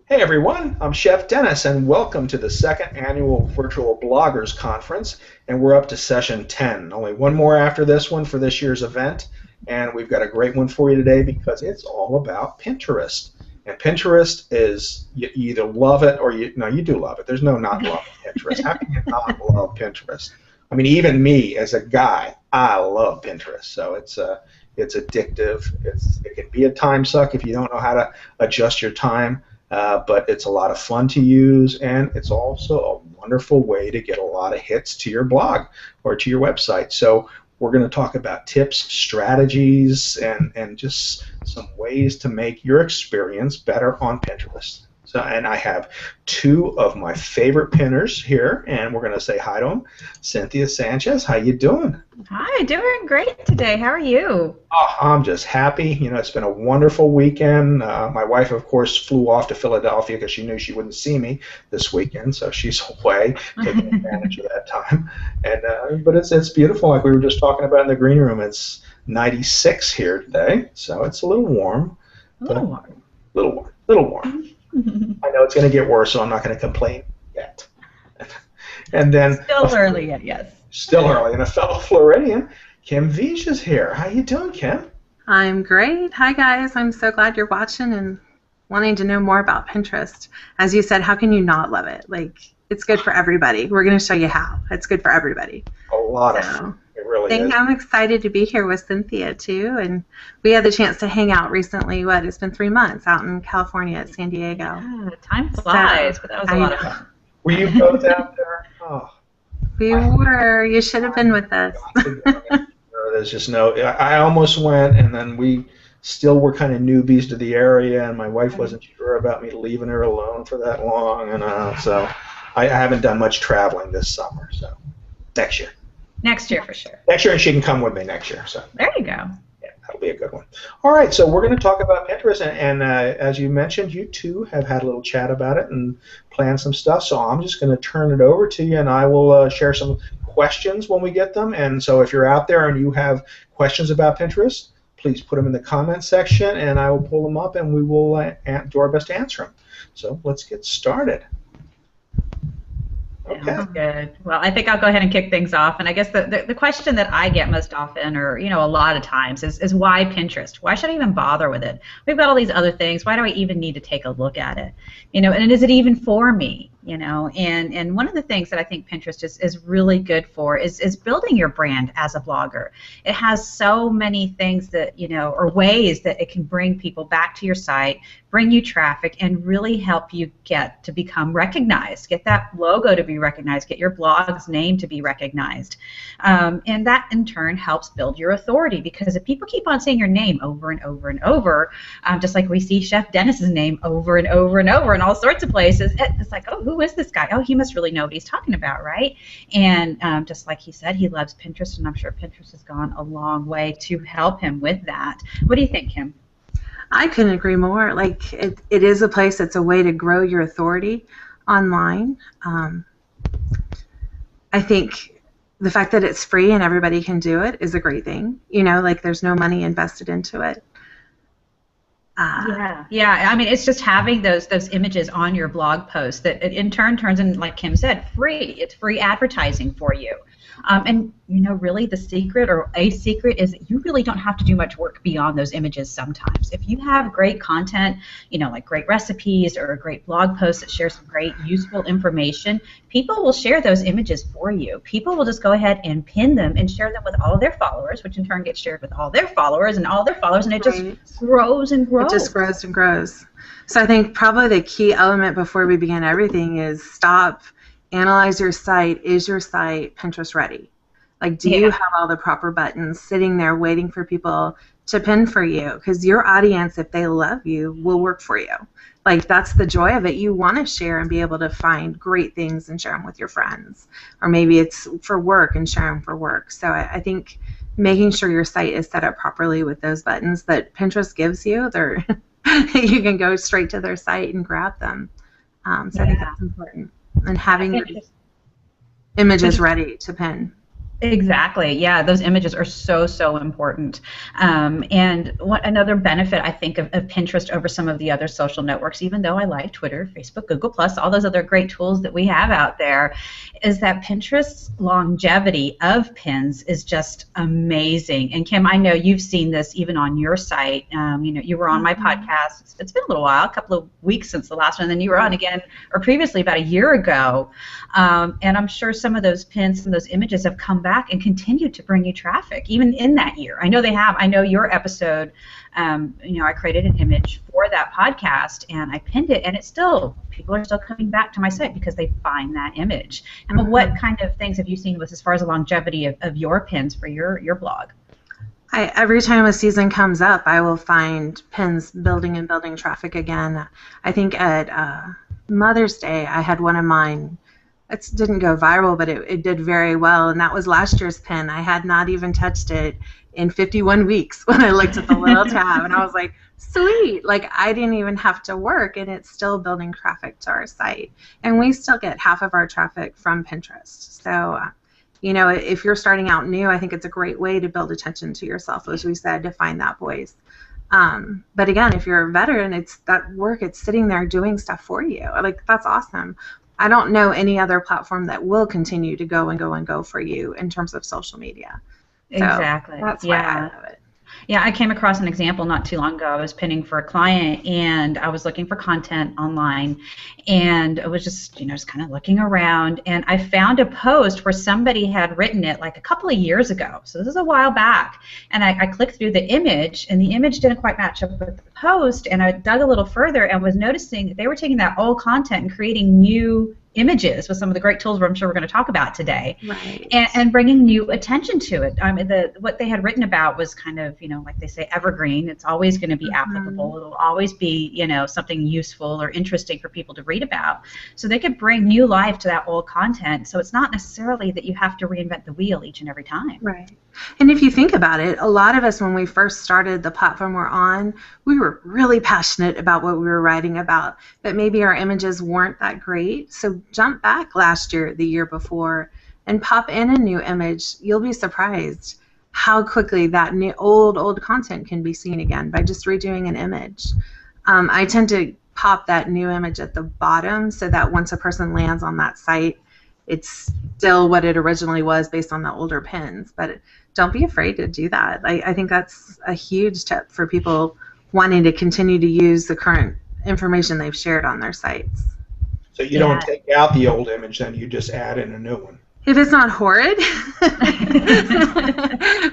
Hey everyone, I'm Chef Dennis and welcome to the second annual Virtual Bloggers Conference, and we're up to session 10. Only one more after this one for this year's event, and we've got a great one for you today because it's all about Pinterest. And Pinterest is, you either love it or you do love it. There's no not loving Pinterest. How can you not love Pinterest? I mean, even me as a guy, I love Pinterest. So it's addictive. It can be a time suck if you don't know how to adjust your time. But it's a lot of fun to use, and it's also a wonderful way to get a lot of hits to your blog or to your website. So we're going to talk about tips, strategies, and just some ways to make your experience better on Pinterest. So, and I have two of my favorite pinners here, and we're going to say hi to them. Cynthia Sanchez, how you doing? Hi, doing great today. How are you? Oh, I'm just happy. You know, it's been a wonderful weekend. My wife, of course, flew off to Philadelphia because she knew she wouldn't see me this weekend, so she's away, taking advantage of that time. And but it's beautiful, like we were just talking about in the green room. It's 96 here today, so it's a little warm. A little warm. Little warm. I know it's going to get worse, so I'm not going to complain yet. And then still early yet, yes. Still early, and a fellow Floridian, Kim Veitch is here. How you doing, Kim? I'm great. Hi, guys. I'm so glad you're watching and wanting to know more about Pinterest. As you said, how can you not love it? Like, it's good for everybody. We're going to show you how. It's good for everybody. A lot of fun. It really is. I'm excited to be here with Cynthia, too. And we had the chance to hang out recently. It's been 3 months out in California at San Diego. Yeah, time flies, but that was a lot of fun. Were you both out there? Oh. We were. You should have been with us. There's just no. I almost went, and then we still were kind of newbies to the area, and my wife wasn't sure about me leaving her alone for that long, and so I haven't done much traveling this summer. So next year. Next year for sure. Next year, and she can come with me next year. So there you go. Yeah, that'll be a good one. All right, so we're going to talk about Pinterest, and as you mentioned, you two have had a little chat about it and planned some stuff. So I'm just going to turn it over to you, and I will share some questions when we get them. And so if you're out there and you have questions about Pinterest, please put them in the comment section, and I will pull them up, and we will do our best to answer them. So let's get started. Okay. Sounds good. Well, I think I'll go ahead and kick things off. And I guess the question that I get most often, or a lot of times, is why Pinterest? Why should I even bother with it? We've got all these other things. Why do I even need to take a look at it? And is it even for me? And one of the things that I think Pinterest is really good for is building your brand as a blogger. It has so many things that, or ways that it can bring people back to your site, bring you traffic, and really help you get to become recognized, get that logo to be recognized, get your blog's name to be recognized. And that, in turn, helps build your authority, because if people keep on saying your name over and over and over, just like we see Chef Dennis's name over and over and over in all sorts of places, it's like, oh, who is this guy? Oh, he must really know what he's talking about, right? And just like he said, he loves Pinterest, and I'm sure Pinterest has gone a long way to help him with that. What do you think, Kim? I couldn't agree more. Like, it is a place that's a way to grow your authority online. I think the fact that it's free and everybody can do it is a great thing. Like, there's no money invested into it. Yeah. I mean, it's just having those images on your blog post that in turn turns in, like Kim said, free. It's free advertising for you. And really the secret, or a secret, is that you really don't have to do much work beyond those images sometimes. If you have great content, like great recipes or a great blog post that shares some great useful information, people will share those images for you. People will just go ahead and pin them and share them with all of their followers, which in turn gets shared with all their followers and all their followers, and it just grows and grows. It just grows and grows. So I think probably the key element before we begin everything is stop. Analyze your site. Is your site Pinterest ready? Like, do you have all the proper buttons sitting there waiting for people to pin for you? Because your audience, if they love you, will work for you. Like, that's the joy of it. You want to share and be able to find great things and share them with your friends. Or maybe it's for work and share them for work. So I think making sure your site is set up properly with those buttons that Pinterest gives you, you can go straight to their site and grab them. So I think that's important. And having images ready to pin. Exactly. Yeah, those images are so important. And another benefit I think of Pinterest over some of the other social networks, even though I like Twitter, Facebook, Google Plus, all those other great tools that we have out there, is that Pinterest's longevity of pins is just amazing. And Kim, I know you've seen this even on your site. You were on my podcast. It's been a little while, a couple of weeks since the last one, and then you were on again, or previously about a year ago. And I'm sure some of those pins and those images have come back and continue to bring you traffic, even in that year. I know they have. I know your episode, I created an image for that podcast, and I pinned it, and people are still coming back to my site because they find that image. And what kind of things have you seen with as far as the longevity of your pins for your blog? Every time a season comes up, I will find pins building and building traffic again. I think at Mother's Day, I had one of mine. It didn't go viral, but it did very well, and that was last year's pin. I had not even touched it in 51 weeks when I looked at the little tab, and I was like, sweet, like I didn't even have to work, and it's still building traffic to our site. And we still get half of our traffic from Pinterest. So, if you're starting out new, I think it's a great way to build attention to yourself, as we said, to find that voice. But again, if you're a veteran, it's that work, it's sitting there doing stuff for you. Like, that's awesome. I don't know any other platform that will continue to go and go and go for you in terms of social media. Exactly. So that's why I love it. Yeah, I came across an example not too long ago. I was pinning for a client, and I was looking for content online, and I was just kind of looking around, and I found a post where somebody had written it like a couple of years ago. So this is a while back, and I clicked through the image, and the image didn't quite match up with the post, and I dug a little further and was noticing that they were taking that old content and creating new images with some of the great tools I'm sure we're going to talk about today, right. and bringing new attention to it. What they had written about was kind of, like they say, evergreen. It's always going to be applicable. It'll always be, something useful or interesting for people to read about. So they could bring new life to that old content. So it's not necessarily that you have to reinvent the wheel each and every time. Right. And if you think about it, a lot of us, when we first started the platform we're on, we were really passionate about what we were writing about, but maybe our images weren't that great. So jump back last year, the year before, and pop in a new image. You'll be surprised how quickly that new old content can be seen again by just redoing an image. I tend to pop that new image at the bottom so that once a person lands on that site, it's still what it originally was based on the older pins. But don't be afraid to do that. I think that's a huge tip for people wanting to continue to use the current information they've shared on their sites. So you don't take out the old image, then you just add in a new one. If it's not horrid,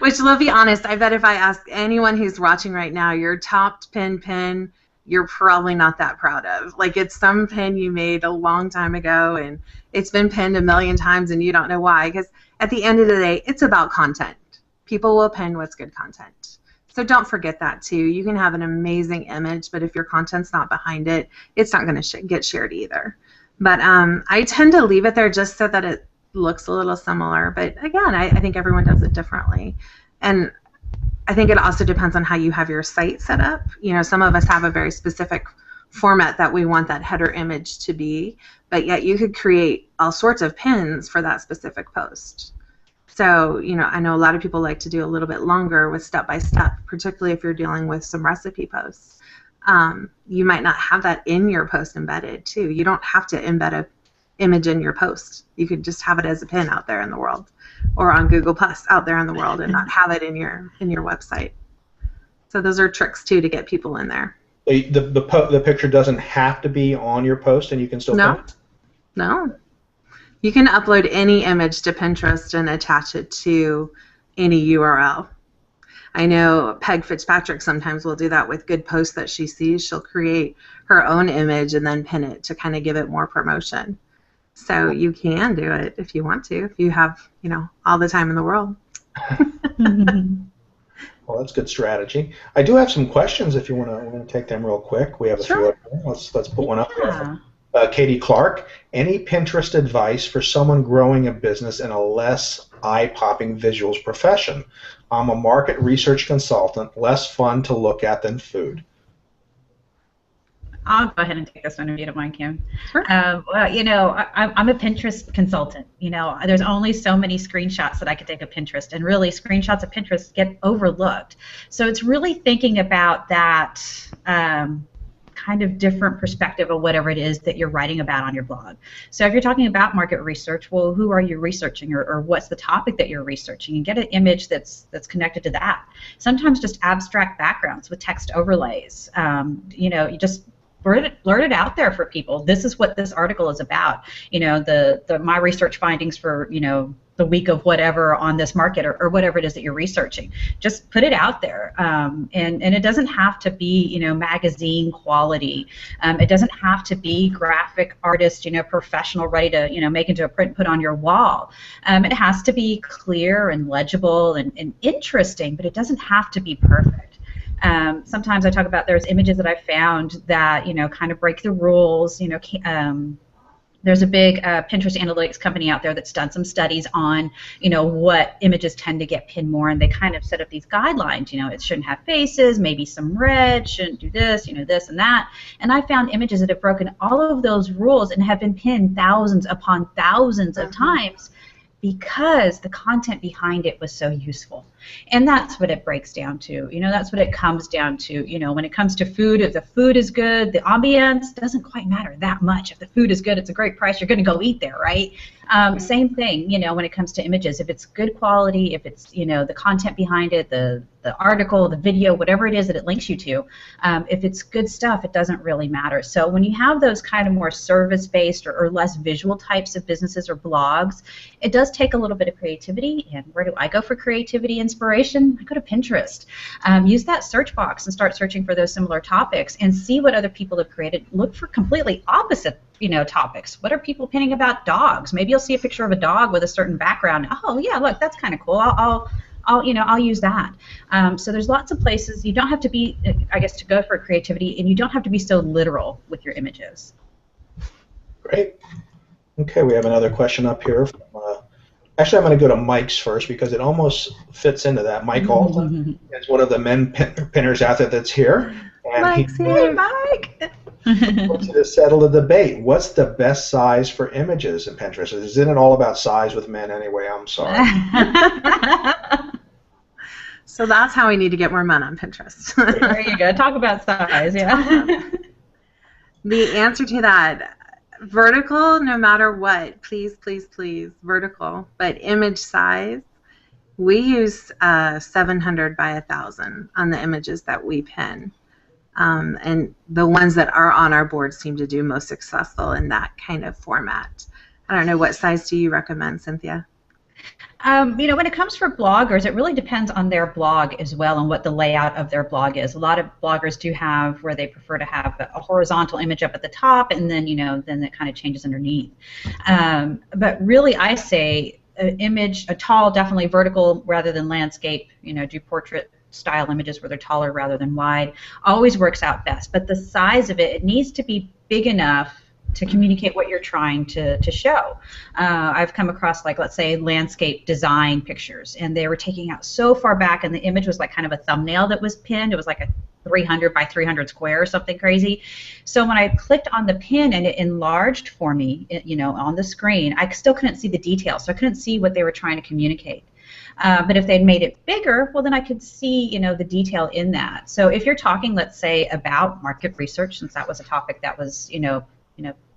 which, let's be honest, I bet if I ask anyone who's watching right now, your top pin, you're probably not that proud of. Like, it's some pin you made a long time ago, and it's been pinned a million times, and you don't know why. Because at the end of the day, it's about content. People will pin what's good content. So don't forget that, too. You can have an amazing image, but if your content's not behind it, it's not going to get shared either. But I tend to leave it there just so that it looks a little similar. But again, I think everyone does it differently. And I think it also depends on how you have your site set up. Some of us have a very specific format that we want that header image to be, but yet you could create all sorts of pins for that specific post. So, I know a lot of people like to do a little bit longer with step-by-step, particularly if you're dealing with some recipe posts. You might not have that in your post embedded, too. You don't have to embed an image in your post. You could just have it as a pin out there in the world, or on Google Plus out there in the world, and not have it in your website. So those are tricks, too, to get people in there. The picture doesn't have to be on your post, and you can still pin it? No. You can upload any image to Pinterest and attach it to any URL. I know Peg Fitzpatrick sometimes will do that with good posts that she sees. She'll create her own image and then pin it to kind of give it more promotion. So you can do it if you want to, if you have, all the time in the world. Well, that's good strategy. I do have some questions if you want to. We're going to take them real quick. We have a few of them. Let's put one up there. Katie Clark, any Pinterest advice for someone growing a business in a less eye-popping visuals profession? I'm a market research consultant, less fun to look at than food. I'll go ahead and take this one if you don't mind, Kim. Sure. Well, I'm a Pinterest consultant. There's only so many screenshots that I could take of Pinterest, and really, screenshots of Pinterest get overlooked. So it's really thinking about that kind of different perspective of whatever it is that you're writing about on your blog. So if you're talking about market research, well, who are you researching, or what's the topic that you're researching, and get an image that's connected to that. Sometimes just abstract backgrounds with text overlays. You just blurt it out there for people. This is what this article is about. My research findings for the week of whatever on this market, or whatever it is that you're researching. Just put it out there, and it doesn't have to be magazine quality. It doesn't have to be graphic artist professional, ready to make into a print, put on your wall. It has to be clear and legible and interesting, but it doesn't have to be perfect. Sometimes I talk about there's images that I found that kind of break the rules. There's a big Pinterest analytics company out there that's done some studies on what images tend to get pinned more, and they kind of set up these guidelines. It shouldn't have faces, maybe some red, shouldn't do this, this and that. And I found images that have broken all of those rules and have been pinned thousands upon thousands of times, because the content behind it was so useful. And that's what it breaks down to. That's what it comes down to. When it comes to food, if the food is good, the ambience doesn't quite matter that much. If the food is good, it's a great price, you're going to go eat there, right? Same thing, when it comes to images. If it's good quality, if it's, the content behind it, the article, the video, whatever it is that it links you to, if it's good stuff, it doesn't really matter. So when you have those kind of more service-based or less visual types of businesses or blogs, it does take a little bit of creativity. And where do I go for creativity, inspiration? I go to Pinterest. Use that search box and start searching for those similar topics and see what other people have created. Look for completely opposite topics. What are people pinning about dogs? Maybe you'll see a picture of a dog with a certain background. Oh yeah, look, that's kind of cool. I'll use that. So there's lots of places. You don't have to be, I guess, to go for creativity, and you don't have to be so literal with your images. Great. Okay, we have another question up here. Actually, I'm going to go to Mike's first because it almost fits into that. Mike Alton is one of the men pinners out there that's here. And Mike's here. Mike! wants to settle the debate. What's the best size for images in Pinterest? Isn't it all about size with men anyway? I'm sorry. So that's how we need to get more men on Pinterest. There you go. Talk about size, yeah. The answer to that, vertical, no matter what, please, please, please, vertical. But image size, we use 700 by 1,000 on the images that we pin. And the ones that are on our board seem to do most successful in that kind of format. I don't know, what size do you recommend, Cynthia? When it comes for bloggers, it really depends on their blog as well and what the layout of their blog is. A lot of bloggers do have where they prefer to have a horizontal image up at the top, and then then it kind of changes underneath. But really, I say image, a tall, definitely vertical rather than landscape. Do portrait style images where they're taller rather than wide. Always works out best. But the size of it needs to be big enough to communicate what you're trying to show. I've come across, like, let's say, landscape design pictures, and they were taking out so far back, and the image was like kind of a thumbnail that was pinned. It was like a 300 by 300 square or something crazy. So when I clicked on the pin and it enlarged for me, on the screen, I still couldn't see the details, so I couldn't see what they were trying to communicate. But if they'd made it bigger, well, then I could see, the detail in that. So if you're talking, let's say, about market research, since that was a topic that was,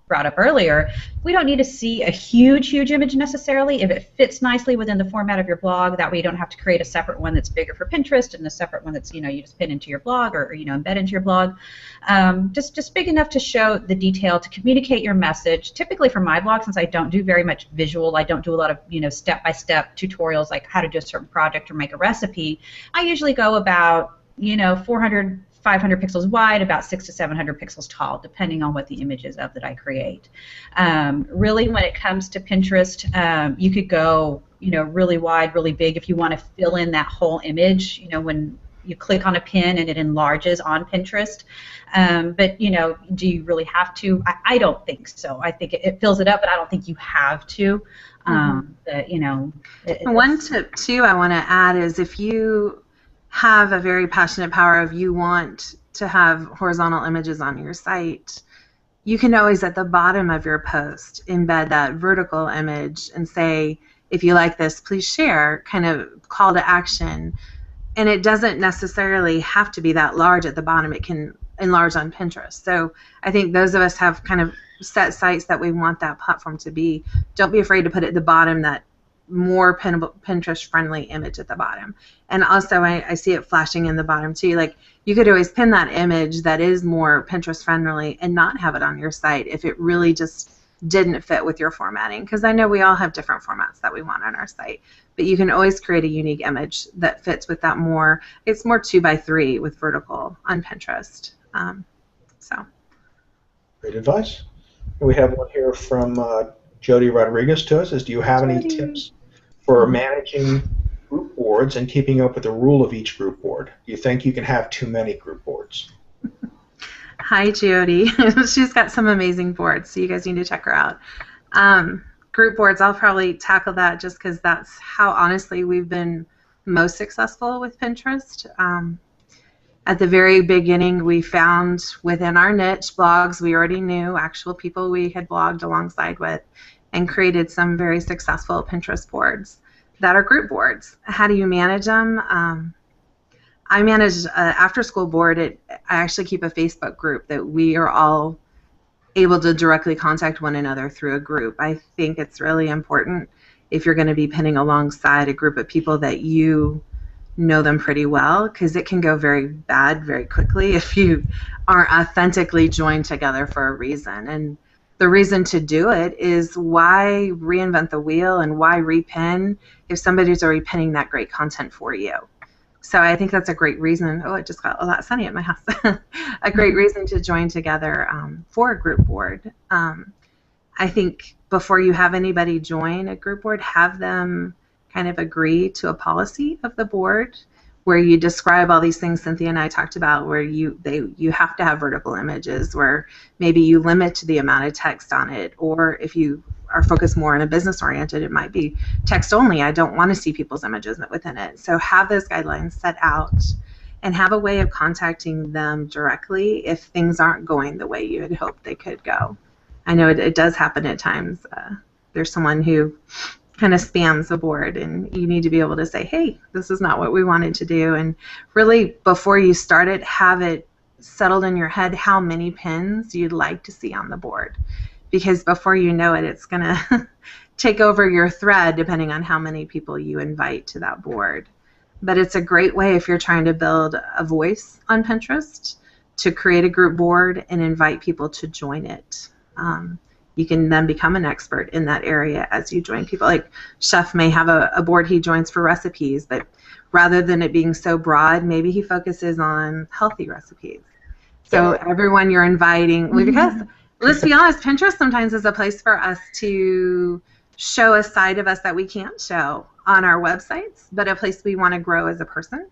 brought up earlier, we don't need to see a huge image necessarily. If it fits nicely within the format of your blog, that way you don't have to create a separate one that's bigger for Pinterest and a separate one that's, you just pin into your blog or embed into your blog. Just big enough to show the detail, to communicate your message. Typically for my blog, since I don't do very much visual, I don't do a lot of, step-by-step tutorials like how to do a certain project or make a recipe, I usually go about, 400, 500 pixels wide, about 600 to 700 pixels tall, depending on what the image is of that I create. Really, when it comes to Pinterest, you could go, really wide, really big if you want to fill in that whole image. When you click on a pin and it enlarges on Pinterest. But do you really have to? I don't think so. I think it fills it up, but I don't think you have to. But, one tip too I want to add is if you have a very passionate power of you want to have horizontal images on your site, you can always at the bottom of your post embed that vertical image and say, if you like this, please share, kind of call to action. And it doesn't necessarily have to be that large at the bottom. It can enlarge on Pinterest. So I think those of us have kind of set sites that we want that platform to be. Don't be afraid to put at the bottom that more Pinterest-friendly image at the bottom. And also, I see it flashing in the bottom too. Like, you could always pin that image that is more Pinterest-friendly and not have it on your site if it really just didn't fit with your formatting. Because I know we all have different formats that we want on our site, but you can always create a unique image that fits with that more. It's more 2x3 with vertical on Pinterest. So. Great advice. We have one here from Jody Rodriguez to us. Do you have any tips for managing group boards and keeping up with the rule of each group board? Do you think you can have too many group boards? Hi, Jody. She's got some amazing boards, so you guys need to check her out. Group boards, I'll probably tackle that just because that's how, honestly, we've been most successful with Pinterest. At the very beginning, we found within our niche blogs we already knew, actual people we had blogged alongside with, and created some very successful Pinterest boards that are group boards. How do you manage them? I manage an after-school board. I actually keep a Facebook group that we are all able to directly contact one another through a group. I think it's really important if you're going to be pinning alongside a group of people that you know them pretty well, because it can go very bad very quickly if you aren't authentically joined together for a reason. And the reason to do it is, why reinvent the wheel and why repin if somebody's already pinning that great content for you? So I think that's a great reason. Oh, it just got a lot sunny at my house. A great reason to join together for a group board. I think before you have anybody join a group board, have them kind of agree to a policy of the board where you describe all these things Cynthia and I talked about, where you have to have vertical images, where maybe you limit the amount of text on it, or if you are focused more on a business oriented, it might be text only. I don't want to see people's images within it. So have those guidelines set out and have a way of contacting them directly if things aren't going the way you had hoped they could go. I know it does happen at times. There's someone who kind of spams the board, and you need to be able to say, hey, this is not what we wanted to do. And really, before you start it, have it settled in your head how many pins you'd like to see on the board. Because before you know it, it's going to take over your thread depending on how many people you invite to that board. But it's a great way if you're trying to build a voice on Pinterest to create a group board and invite people to join it. You can then become an expert in that area as you join people. Like Chef may have a board he joins for recipes, but rather than it being so broad, maybe he focuses on healthy recipes. So everyone you're inviting, because let's be honest, Pinterest sometimes is a place for us to show a side of us that we can't show on our websites, but a place we want to grow as a person.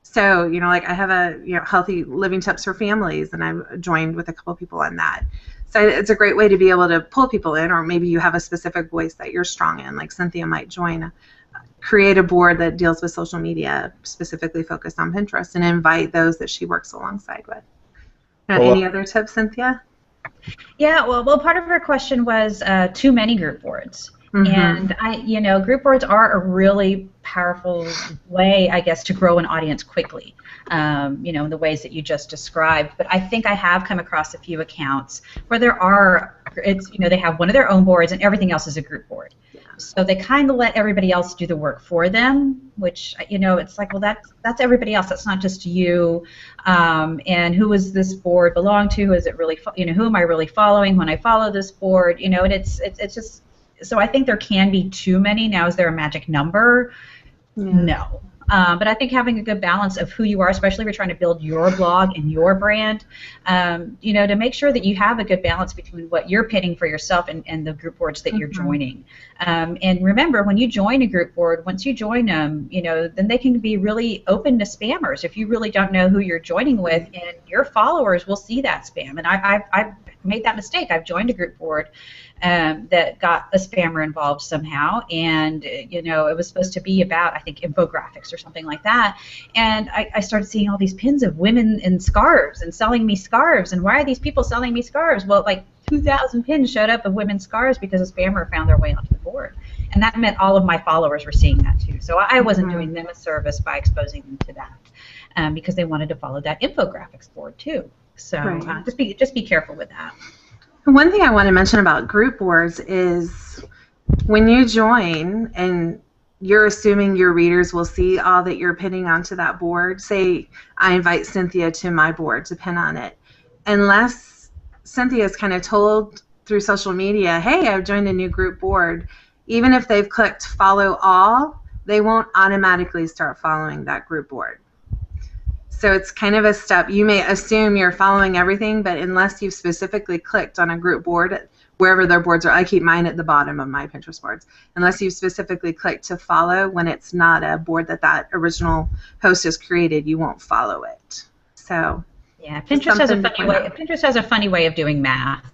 So, like I have a healthy living tips for families, and I've joined with a couple people on that. So it's a great way to be able to pull people in, or maybe you have a specific voice that you're strong in, like Cynthia might join, create a board that deals with social media, specifically focused on Pinterest, and invite those that she works alongside with. Any other tips, Cynthia? Yeah, well, part of her question was too many group boards. And group boards are a really powerful way, I guess, to grow an audience quickly. In the ways that you just described. But I think I have come across a few accounts where they have one of their own boards and everything else is a group board. Yeah. So they kind of let everybody else do the work for them, which it's like, well, that's everybody else. That's not just you. And who is this board belong to? Is it really who am I really following when I follow this board? And it's just. So I think there can be too many. Now, is there a magic number? Yeah. No. But I think having a good balance of who you are, especially if you're trying to build your blog and your brand, to make sure that you have a good balance between what you're pinning for yourself and the group boards that you're joining. And remember, when you join a group board, once you join them, then they can be really open to spammers if you really don't know who you're joining with, and your followers will see that spam. And I've made that mistake. I've joined a group board that got a spammer involved somehow, and it was supposed to be about, I think, infographics or something like that. And I started seeing all these pins of women in scarves and selling me scarves. And why are these people selling me scarves? Well, like 2,000 pins showed up of women's scarves because a spammer found their way onto the board. And that meant all of my followers were seeing that too. So I wasn't doing them a service by exposing them to that, because they wanted to follow that infographics board too. So just be careful with that. One thing I want to mention about group boards is when you join and you're assuming your readers will see all that you're pinning onto that board. Say I invite Cynthia to my board to pin on it. Unless Cynthia's kind of told through social media, hey, I've joined a new group board, even if they've clicked follow all, they won't automatically start following that group board. So it's kind of a step. You may assume you're following everything, but unless you've specifically clicked on a group board, wherever their boards are, I keep mine at the bottom of my Pinterest boards, unless you've specifically clicked to follow when it's not a board that original host has created, you won't follow it. So yeah, Pinterest has a funny way of doing math.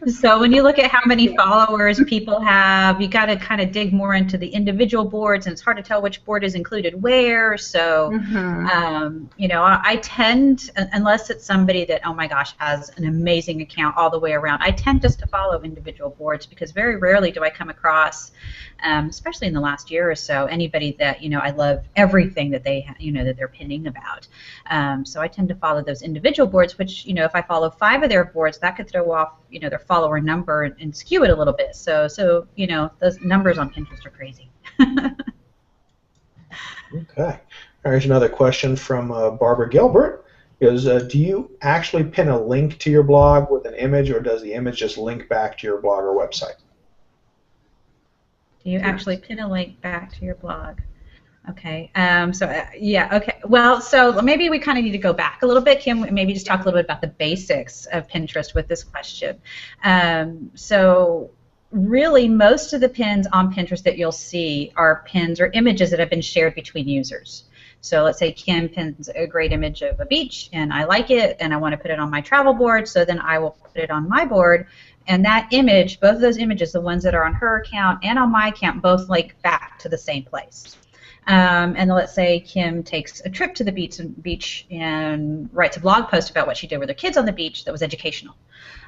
So when you look at how many followers people have, you got to kind of dig more into the individual boards, and it's hard to tell which board is included where. So, I tend, unless it's somebody that, oh my gosh, has an amazing account all the way around, I tend just to follow individual boards, because very rarely do I come across, especially in the last year or so, anybody that I love everything that they that they're pinning about. So I tend to follow those individual boards, which if I follow 5 of their boards, that could throw off their follower number and skew it a little bit. So those numbers on Pinterest are crazy. Okay. Here's another question from Barbara Gilbert. Do you actually pin a link to your blog with an image, or does the image just link back to your blog or website? Do you actually pin a link back to your blog? Okay. Okay. Well, so maybe we kind of need to go back a little bit, Kim. Maybe just talk a little bit about the basics of Pinterest with this question. So really, most of the pins on Pinterest that you'll see are pins or images that have been shared between users. So let's say Kim pins a great image of a beach, and I like it, and I want to put it on my travel board, so then I will put it on my board. And that image, both of those images, the ones that are on her account and on my account, both link back to the same place. And let's say Kim takes a trip to the beach and writes a blog post about what she did with her kids on the beach that was educational.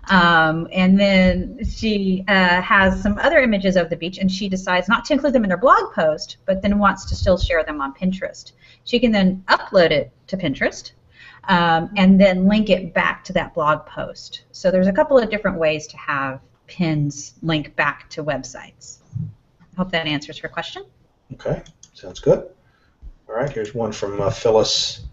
And then she has some other images of the beach, and she decides not to include them in her blog post, but then wants to still share them on Pinterest. She can then upload it to Pinterest and then link it back to that blog post. So there's a couple of different ways to have pins link back to websites. I hope that answers your question. Okay. Sounds good. All right, here's one from Phyllis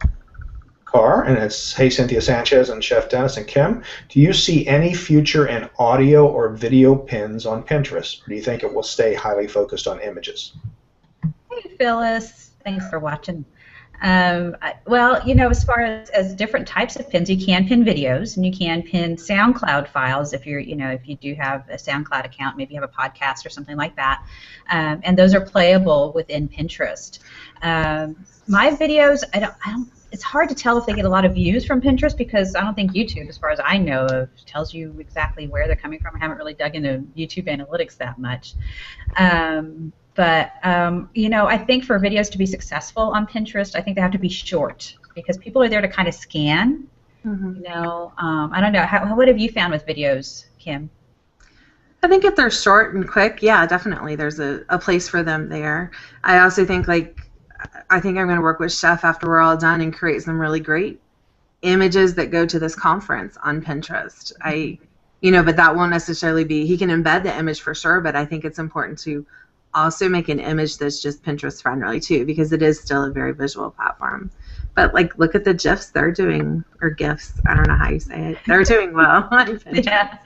Carr, and it's, hey, Cynthia Sanchez and Chef Dennis and Kim, do you see any future in audio or video pins on Pinterest, or do you think it will stay highly focused on images? Hey, Phyllis. Thanks for watching. Well, as far as different types of pins, you can pin videos, and you can pin SoundCloud files if you're, if you do have a SoundCloud account, maybe you have a podcast or something like that, and those are playable within Pinterest. My videos, I don't. It's hard to tell if they get a lot of views from Pinterest, because I don't think YouTube, as far as I know of, tells you exactly where they're coming from. I haven't really dug into YouTube analytics that much. But I think for videos to be successful on Pinterest, I think they have to be short, because people are there to kind of scan. Mm-hmm. I don't know. What have you found with videos, Kim? I think if they're short and quick, yeah, definitely there's a place for them there. I also think, I think I'm going to work with Chef after we're all done and create some really great images that go to this conference on Pinterest. But that won't necessarily be, he can embed the image for sure, but I think it's important to also make an image that's just Pinterest friendly too, because it is still a very visual platform. But look at the GIFs they're doing, or GIFs, I don't know how you say it. They're doing well on Pinterest. Yeah.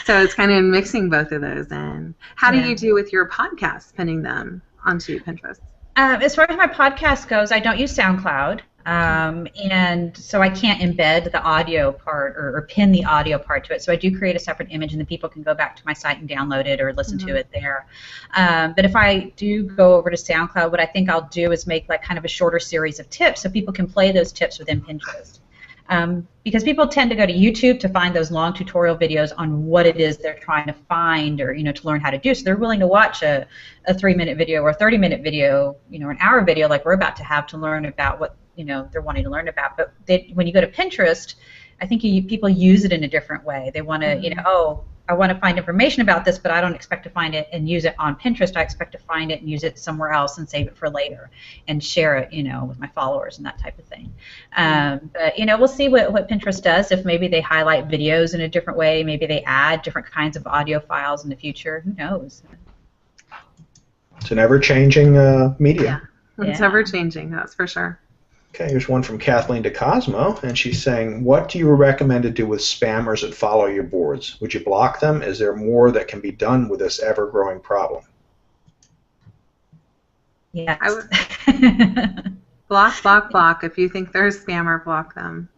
So it's kind of mixing both of those in. How do you do with your podcasts, pinning them onto Pinterest? As far as my podcast goes, I don't use SoundCloud. And so I can't embed the audio part or pin the audio part to it. So I do create a separate image, and then people can go back to my site and download it or listen to it there. But if I do go over to SoundCloud, what I think I'll do is make kind of a shorter series of tips so people can play those tips within Pinterest. Because people tend to go to YouTube to find those long tutorial videos on what it is they're trying to find or, to learn how to do. So they're willing to watch a 3-minute video or a 30-minute video, an hour video like we're about to have to learn about what, they're wanting to learn about. But when you go to Pinterest, I think people use it in a different way. They want to, I want to find information about this, but I don't expect to find it and use it on Pinterest. I expect to find it and use it somewhere else and save it for later and share it, with my followers and that type of thing. But, we'll see what Pinterest does. If maybe they highlight videos in a different way, maybe they add different kinds of audio files in the future. Who knows? It's an ever-changing media. Yeah, it's ever-changing, that's for sure. Okay, here's one from Kathleen DeCosmo, and she's saying, what do you recommend to do with spammers that follow your boards? Would you block them? Is there more that can be done with this ever-growing problem? Yes. I would block. If you think they're a spammer, block them.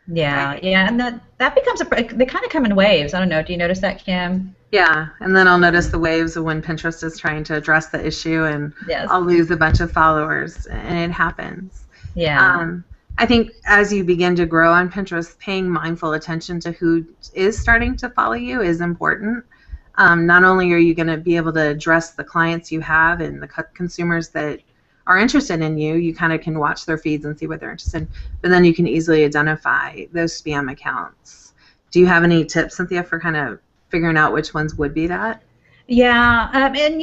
Yeah, and that becomes they kind of come in waves. I don't know. Do you notice that, Kim? Yeah, and then I'll notice the waves of when Pinterest is trying to address the issue, and I'll lose a bunch of followers, and it happens. Yeah. I think as you begin to grow on Pinterest, paying mindful attention to who is starting to follow you is important. Not only are you going to be able to address the clients you have and the consumers that are interested in you, you kind of can watch their feeds and see what they're interested in, but then you can easily identify those spam accounts. Do you have any tips, Cynthia, for kind of figuring out which ones would be that? Yeah, and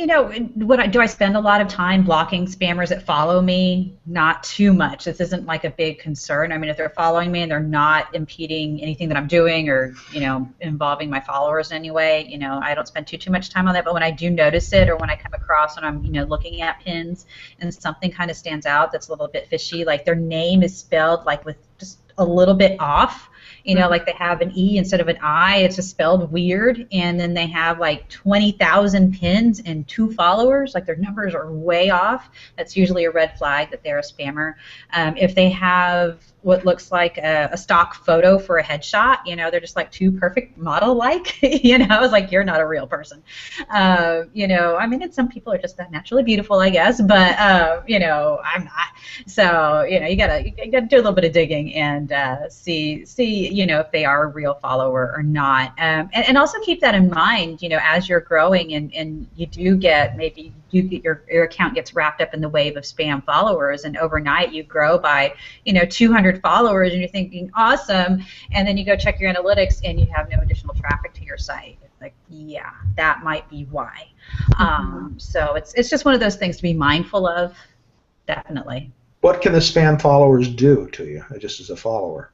do I spend a lot of time blocking spammers that follow me? Not too much. This isn't like a big concern. I mean, if they're following me and they're not impeding anything that I'm doing or, involving my followers in any way, I don't spend too much time on that. But when I do notice it or when I come across when I'm, looking at pins and something kind of stands out that's a little bit fishy, like their name is spelled like with just a little bit off, like they have an E instead of an I, it's just spelled weird, and then they have like 20,000 pins and 2 followers, like their numbers are way off. That's usually a red flag that they're a spammer. If they have what looks like a stock photo for a headshot, they're just like too perfect model-like, it's like you're not a real person. I mean, and some people are just that naturally beautiful, I guess, but I'm not. So, you gotta do a little bit of digging and see, if they are a real follower or not. And also keep that in mind, as you're growing and your account gets wrapped up in the wave of spam followers, and overnight you grow by, 200 followers, and you're thinking, awesome, and then you go check your analytics and you have no additional traffic to your site. It's like, yeah, that might be why. So it's just one of those things to be mindful of, definitely. What can the spam followers do to you, just as a follower?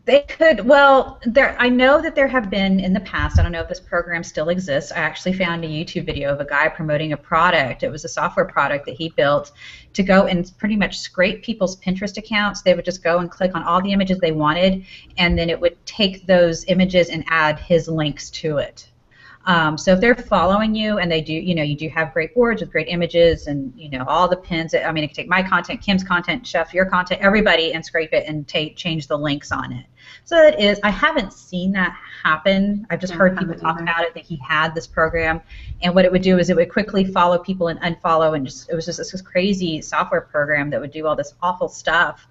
They could, I know that there have been in the past, I don't know if this program still exists, I actually found a YouTube video of a guy promoting a product. It was a software product that he built to go and pretty much scrape people's Pinterest accounts. They would just go and click on all the images they wanted, and then it would take those images and add his links to it. So if they're following you and they do, you do have great boards with great images and, all the pins. I mean, it can take my content, Kim's content, Chef, your content, everybody, and scrape it and change the links on it. So it is. I haven't seen that happen. I've just heard people talk about it, that he had this program, and what it would do is it would quickly follow people and unfollow, and it was just this crazy software program that would do all this awful stuff.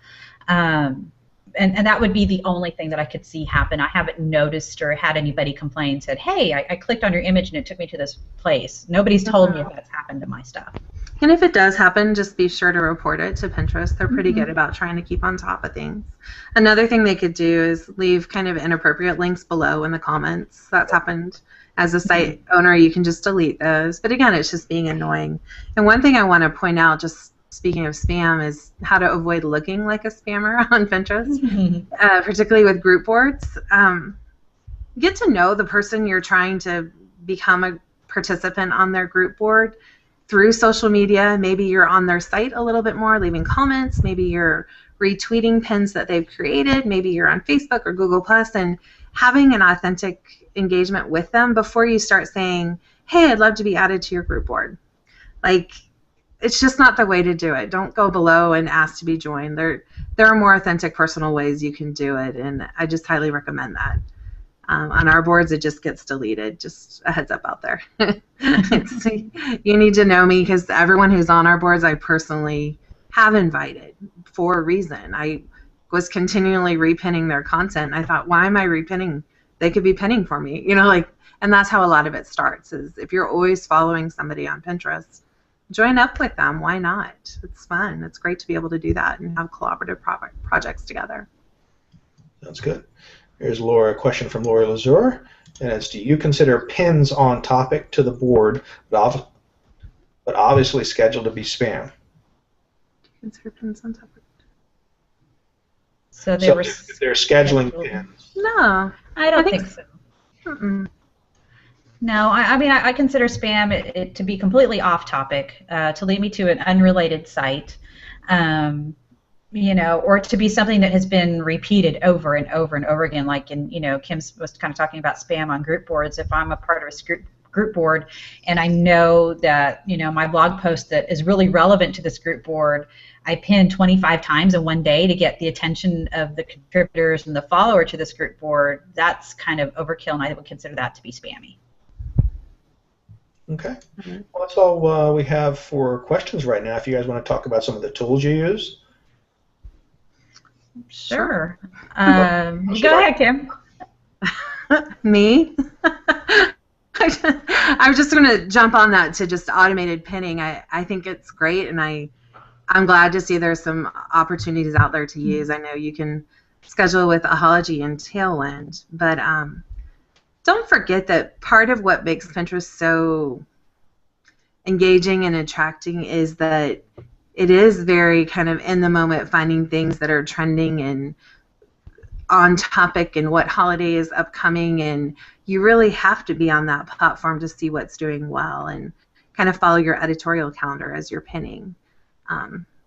And that would be the only thing that I could see happen. I haven't noticed or had anybody complain and said, hey, I clicked on your image and it took me to this place. Nobody's told me if that's happened to my stuff. And if it does happen, just be sure to report it to Pinterest. They're pretty good about trying to keep on top of things. Another thing they could do is leave kind of inappropriate links below in the comments. That's happened. As a site owner, you can just delete those. But again, it's just being annoying. And one thing I want to point out, just speaking of spam, is how to avoid looking like a spammer on Pinterest, particularly with group boards. Get to know the person you're trying to become a participant on their group board through social media. Maybe you're on their site a little bit more, leaving comments. Maybe you're retweeting pins that they've created. Maybe you're on Facebook or Google+, and having an authentic engagement with them before you start saying, hey, I'd love to be added to your group board. Like, it's just not the way to do it. Don't go below and ask to be joined. There are more authentic, personal ways you can do it, and I just highly recommend that. On our boards, it just gets deleted. Just a heads up out there. You need to know me, because everyone who's on our boards, I personally have invited for a reason. I was continually repinning their content. And I thought, why am I repinning? They could be pinning for me, and that's how a lot of it starts, is if you're always following somebody on Pinterest, join up with them. Why not? It's fun. It's great to be able to do that and have collaborative projects together. Sounds good. Here's a question from Laura Lazur, and it's, do you consider pins on topic to the board, but obviously scheduled to be spam? Consider pins on topic. So they're scheduling pins. No, I don't think so. Mm-mm. No, I mean, I consider spam it to be completely off topic, to lead me to an unrelated site, or to be something that has been repeated over and over and over again. Like Kim was kind of talking about spam on group boards. If I'm a part of a group board and I know that my blog post that is really relevant to this group board, I pin 25 times in one day to get the attention of the contributors and the follower to this group board, that's kind of overkill, and I would consider that to be spammy. Okay. Well, that's all we have for questions right now. If you guys want to talk about some of the tools you use. Sure. Go ahead, Kim. Me? I was just going to jump on that to just automated pinning. I think it's great, and I'm glad to see there's some opportunities out there to use. I know you can schedule with Ahology and Tailwind, but don't forget that part of what makes Pinterest so engaging and attracting is that it is very kind of in the moment, finding things that are trending and on topic and what holiday is upcoming, and you really have to be on that platform to see what's doing well and kind of follow your editorial calendar as you're pinning.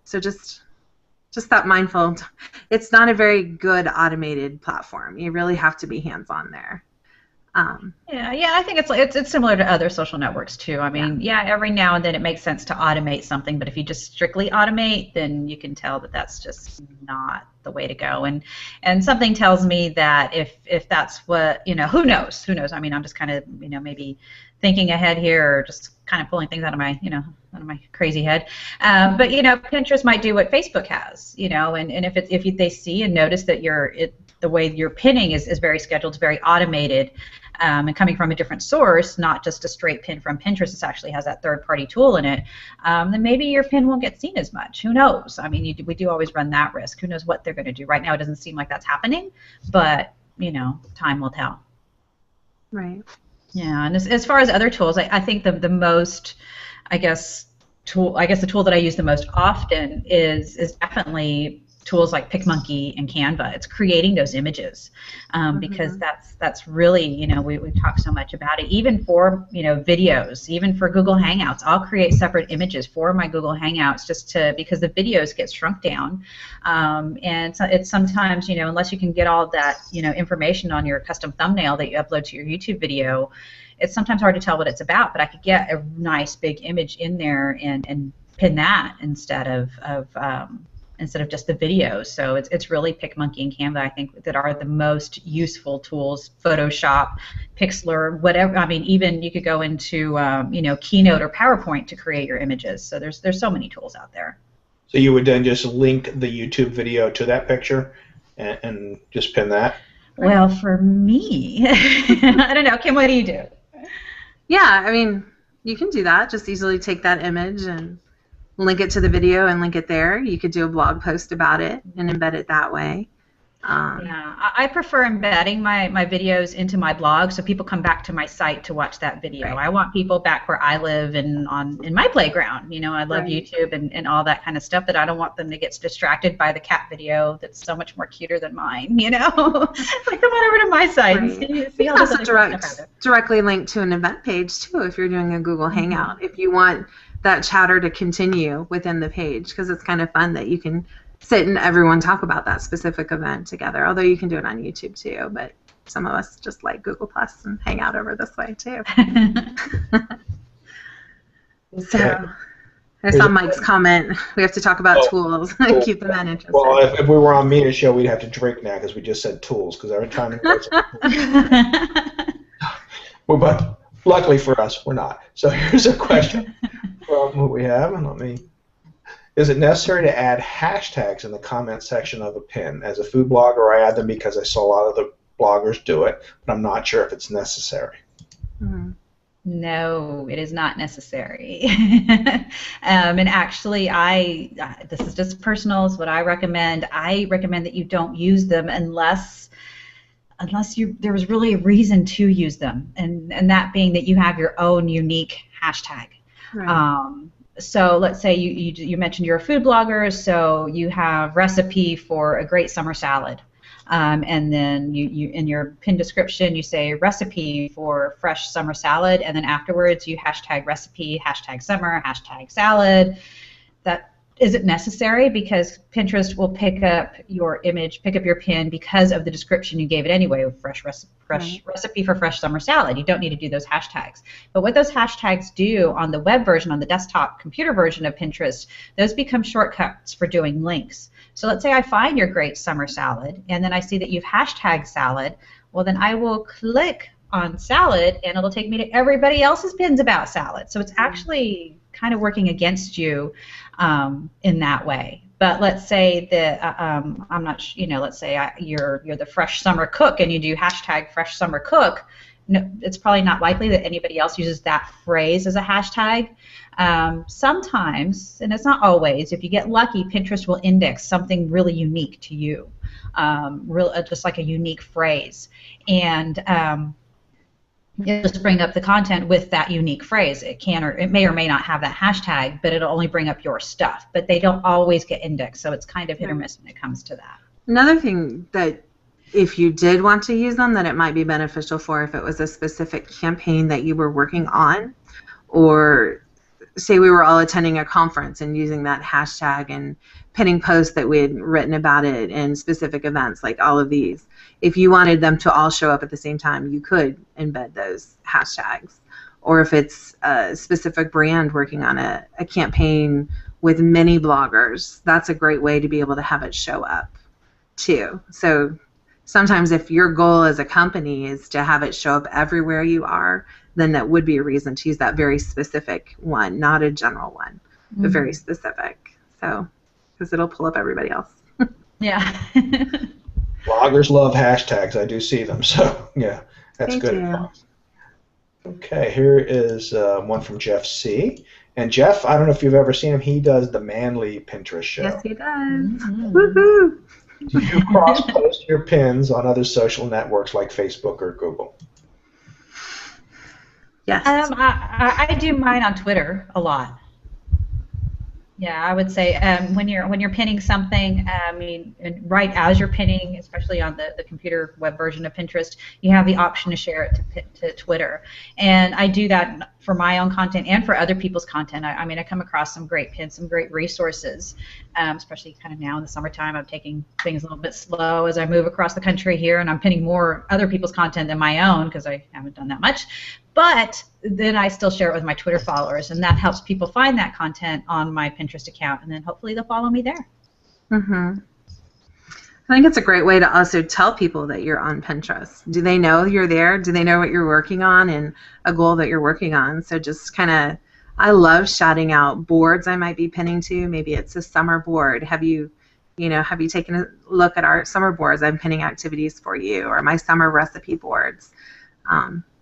So just that mindful. It's not a very good automated platform. You really have to be hands-on there. Yeah, I think it's similar to other social networks too. I mean, every now and then it makes sense to automate something, but if you just strictly automate, then you can tell that that's just not the way to go. And something tells me that if that's what, who knows? I mean, I'm just kind of, maybe thinking ahead here, or just kind of pulling things out of my, out of my crazy head. But Pinterest might do what Facebook has, and if they see and notice that the way you're pinning is very scheduled, it's very automated, and coming from a different source, not just a straight pin from Pinterest. It actually has that third-party tool in it. Then maybe your pin won't get seen as much. Who knows? I mean, we do always run that risk. Who knows what they're going to do? Right now, it doesn't seem like that's happening, but time will tell. Right. Yeah, and as far as other tools, I think the most, the tool that I use the most often is definitely tools like PicMonkey and Canva. It's creating those images, because that's really, we've talked so much about it. Even for videos, even for Google Hangouts, I'll create separate images for my Google Hangouts because the videos get shrunk down, and so it's sometimes unless you can get all that information on your custom thumbnail that you upload to your YouTube video, it's sometimes hard to tell what it's about. But I could get a nice big image in there and pin that instead of just the video. So it's really PicMonkey and Canva, I think, that are the most useful tools. Photoshop, Pixlr, whatever. I mean, even you could go into Keynote or PowerPoint to create your images. So there's so many tools out there. So you would then just link the YouTube video to that picture and just pin that? Well, for me, I don't know. Kim, what do you do? Yeah, I mean, you can do that. Just easily take that image and link it to the video and link it there. You could do a blog post about it and embed it that way. I prefer embedding my videos into my blog so people come back to my site to watch that video. Right. I want people back where I live and in my playground. I love YouTube and all that kind of stuff, but I don't want them to get distracted by the cat video that's so much more cuter than mine. Like, come on over to my site and see all this other stuff. Directly link to an event page too if you're doing a Google Hangout. If you want that chatter to continue within the page, because it's kind of fun that you can sit and everyone talk about that specific event together, although you can do it on YouTube too, but some of us just like Google Plus and hang out over this way too. So I saw Mike's comment, we have to talk about tools and keep the men interested. Well, if we were on Mina's show, we'd have to drink now because we just said tools, because every time but luckily for us, we're not. So here's a question from who we have, and Is it necessary to add hashtags in the comment section of a pin? As a food blogger, I add them because I saw a lot of the bloggers do it, but I'm not sure if it's necessary. Mhm. No, it is not necessary. And actually, this is just personal. It's what I recommend. I recommend that you don't use them unless there was really a reason to use them, and that being that you have your own unique hashtag. Right. So let's say you mentioned you're a food blogger, so you have recipe for a great summer salad. And then you in your pin description you say recipe for fresh summer salad, and then afterwards you hashtag recipe, hashtag summer, hashtag salad. That isn't necessary because Pinterest will pick up your image, pick up your pin because of the description you gave it anyway, of fresh recipe for fresh summer salad. You don't need to do those hashtags. But what those hashtags do on the web version, on the desktop computer version of Pinterest, those become shortcuts for doing links. So let's say I find your great summer salad, and then I see that you've hashtagged salad. Well, then I will click on salad, and it'll take me to everybody else's pins about salad. So it's actually kind of working against you in that way. But let's say that I'm not, let's say you're the fresh summer cook, and you do hashtag fresh summer cook. No, it's probably not likely that anybody else uses that phrase as a hashtag. Sometimes, and it's not always, if you get lucky, Pinterest will index something really unique to you, just like a unique phrase. And it'll just bring up the content with that unique phrase. It can, or it may or may not have that hashtag, but it'll only bring up your stuff. But they don't always get indexed, so it's kind of hit or miss when it comes to that. Another thing that if you did want to use them, that it might be beneficial for if it was a specific campaign that you were working on, or say we were all attending a conference and using that hashtag and pinning posts that we had written about it in specific events, like all of these. If you wanted them to all show up at the same time, you could embed those hashtags. Or if it's a specific brand working on a campaign with many bloggers, that's a great way to be able to have it show up too. So sometimes if your goal as a company is to have it show up everywhere you are, then that would be a reason to use that very specific one, not a general one, but very specific. So, because it'll pull up everybody else. Yeah. Bloggers love hashtags. I do see them. So, yeah, that's Thank good you. advice. Okay, here is one from Jeff C. And Jeff, I don't know if you've ever seen him. He does the Manly Pinterest show. Yes, he does. Mm-hmm. Woohoo! Do you cross-post your pins on other social networks like Facebook or Google? Yes. I do mine on Twitter a lot. Yeah, I would say when you're pinning something, right as you're pinning, especially on the computer web version of Pinterest, you have the option to share it to Twitter. And I do that for my own content and for other people's content. I come across some great pins, some great resources, especially kind of now in the summertime. I'm taking things a little bit slow as I move across the country here, and I'm pinning more other people's content than my own because I haven't done that much. But then I still share it with my Twitter followers, and that helps people find that content on my Pinterest account, and then hopefully they'll follow me there. Mm-hmm. I think it's a great way to also tell people that you're on Pinterest. Do they know you're there? Do they know what you're working on and a goal that you're working on? So just kind of, I love shouting out boards I might be pinning to. Maybe it's a summer board. Have you taken a look at our summer boards? I'm pinning activities for you, or my summer recipe boards.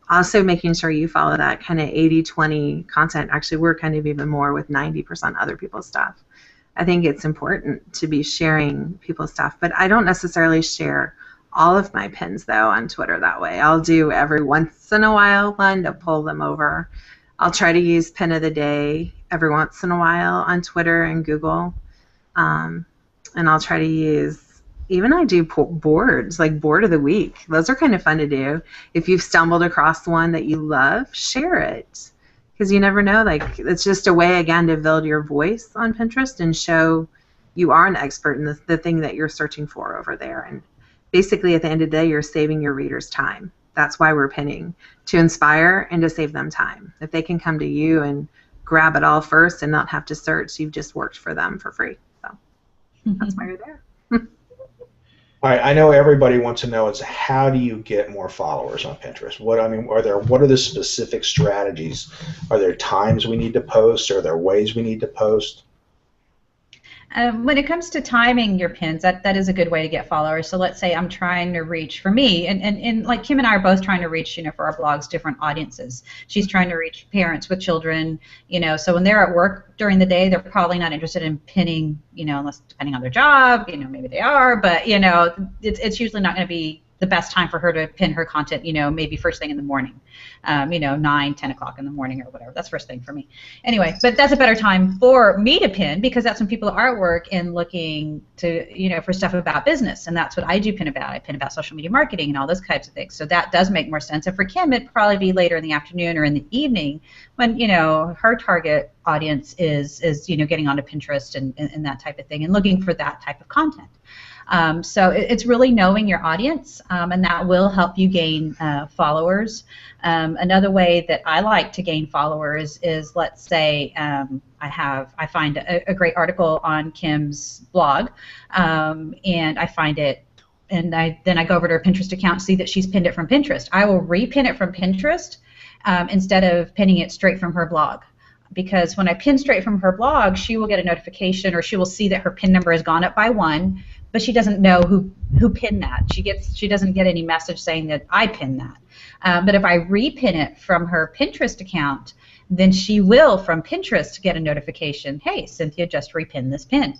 Also making sure you follow that kind of 80-20 content. Actually, we're kind of even more with 90% other people's stuff. I think it's important to be sharing people's stuff, but I don't necessarily share all of my pins, though, on Twitter that way. I'll do every once in a while one to pull them over. I'll try to use pin of the day every once in a while on Twitter and Google, and I'll try to use, even I do boards, like board of the week. Those are kind of fun to do. If you've stumbled across one that you love, share it. Because you never know, like, it's just a way, again, to build your voice on Pinterest and show you are an expert in the thing that you're searching for over there. And basically, at the end of the day, you're saving your readers time. That's why we're pinning, to inspire and to save them time. If they can come to you and grab it all first and not have to search, you've just worked for them for free. So that's why you're there. All right, I know everybody wants to know is how do you get more followers on Pinterest? What are the specific strategies? Are there times we need to post? Are there ways we need to post? When it comes to timing your pins, that is a good way to get followers. So let's say I'm trying to reach, for me, and like Kim and I are both trying to reach, for our blogs, different audiences. She's trying to reach parents with children, so when they're at work during the day, they're probably not interested in pinning, unless depending on their job, maybe they are, but, it's usually not going to be the best time for her to pin her content, maybe first thing in the morning, 9, 10 o'clock in the morning or whatever. That's first thing for me. Anyway, but that's a better time for me to pin because that's when people are at work and looking to, for stuff about business. And that's what I do pin about. I pin about social media marketing and all those types of things. So that does make more sense. And for Kim, it'd probably be later in the afternoon or in the evening when, her target audience is getting onto Pinterest and that type of thing and looking for that type of content. So it's really knowing your audience, and that will help you gain followers. Another way that I like to gain followers is, let's say I find a great article on Kim's blog, and I find it, and then I go over to her Pinterest account, see that she's pinned it from Pinterest. I will repin it from Pinterest instead of pinning it straight from her blog. Because when I pin straight from her blog, she will get a notification, or she will see that her pin number has gone up by 1, but she doesn't know who pinned that. She doesn't get any message saying that I pinned that. But if I repin it from her Pinterest account, then she will, from Pinterest, get a notification, hey, Cynthia just repinned this pin.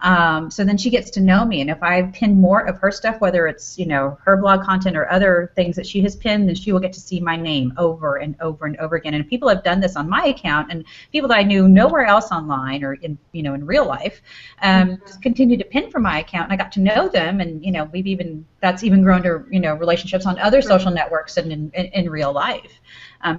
So then she gets to know me, and if I pin more of her stuff, whether it's her blog content or other things that she has pinned, then she will get to see my name over and over and over again. And people have done this on my account, and people that I knew nowhere else online or in in real life just continue to pin from my account, and I got to know them, and that's even grown to relationships on other social networks and in real life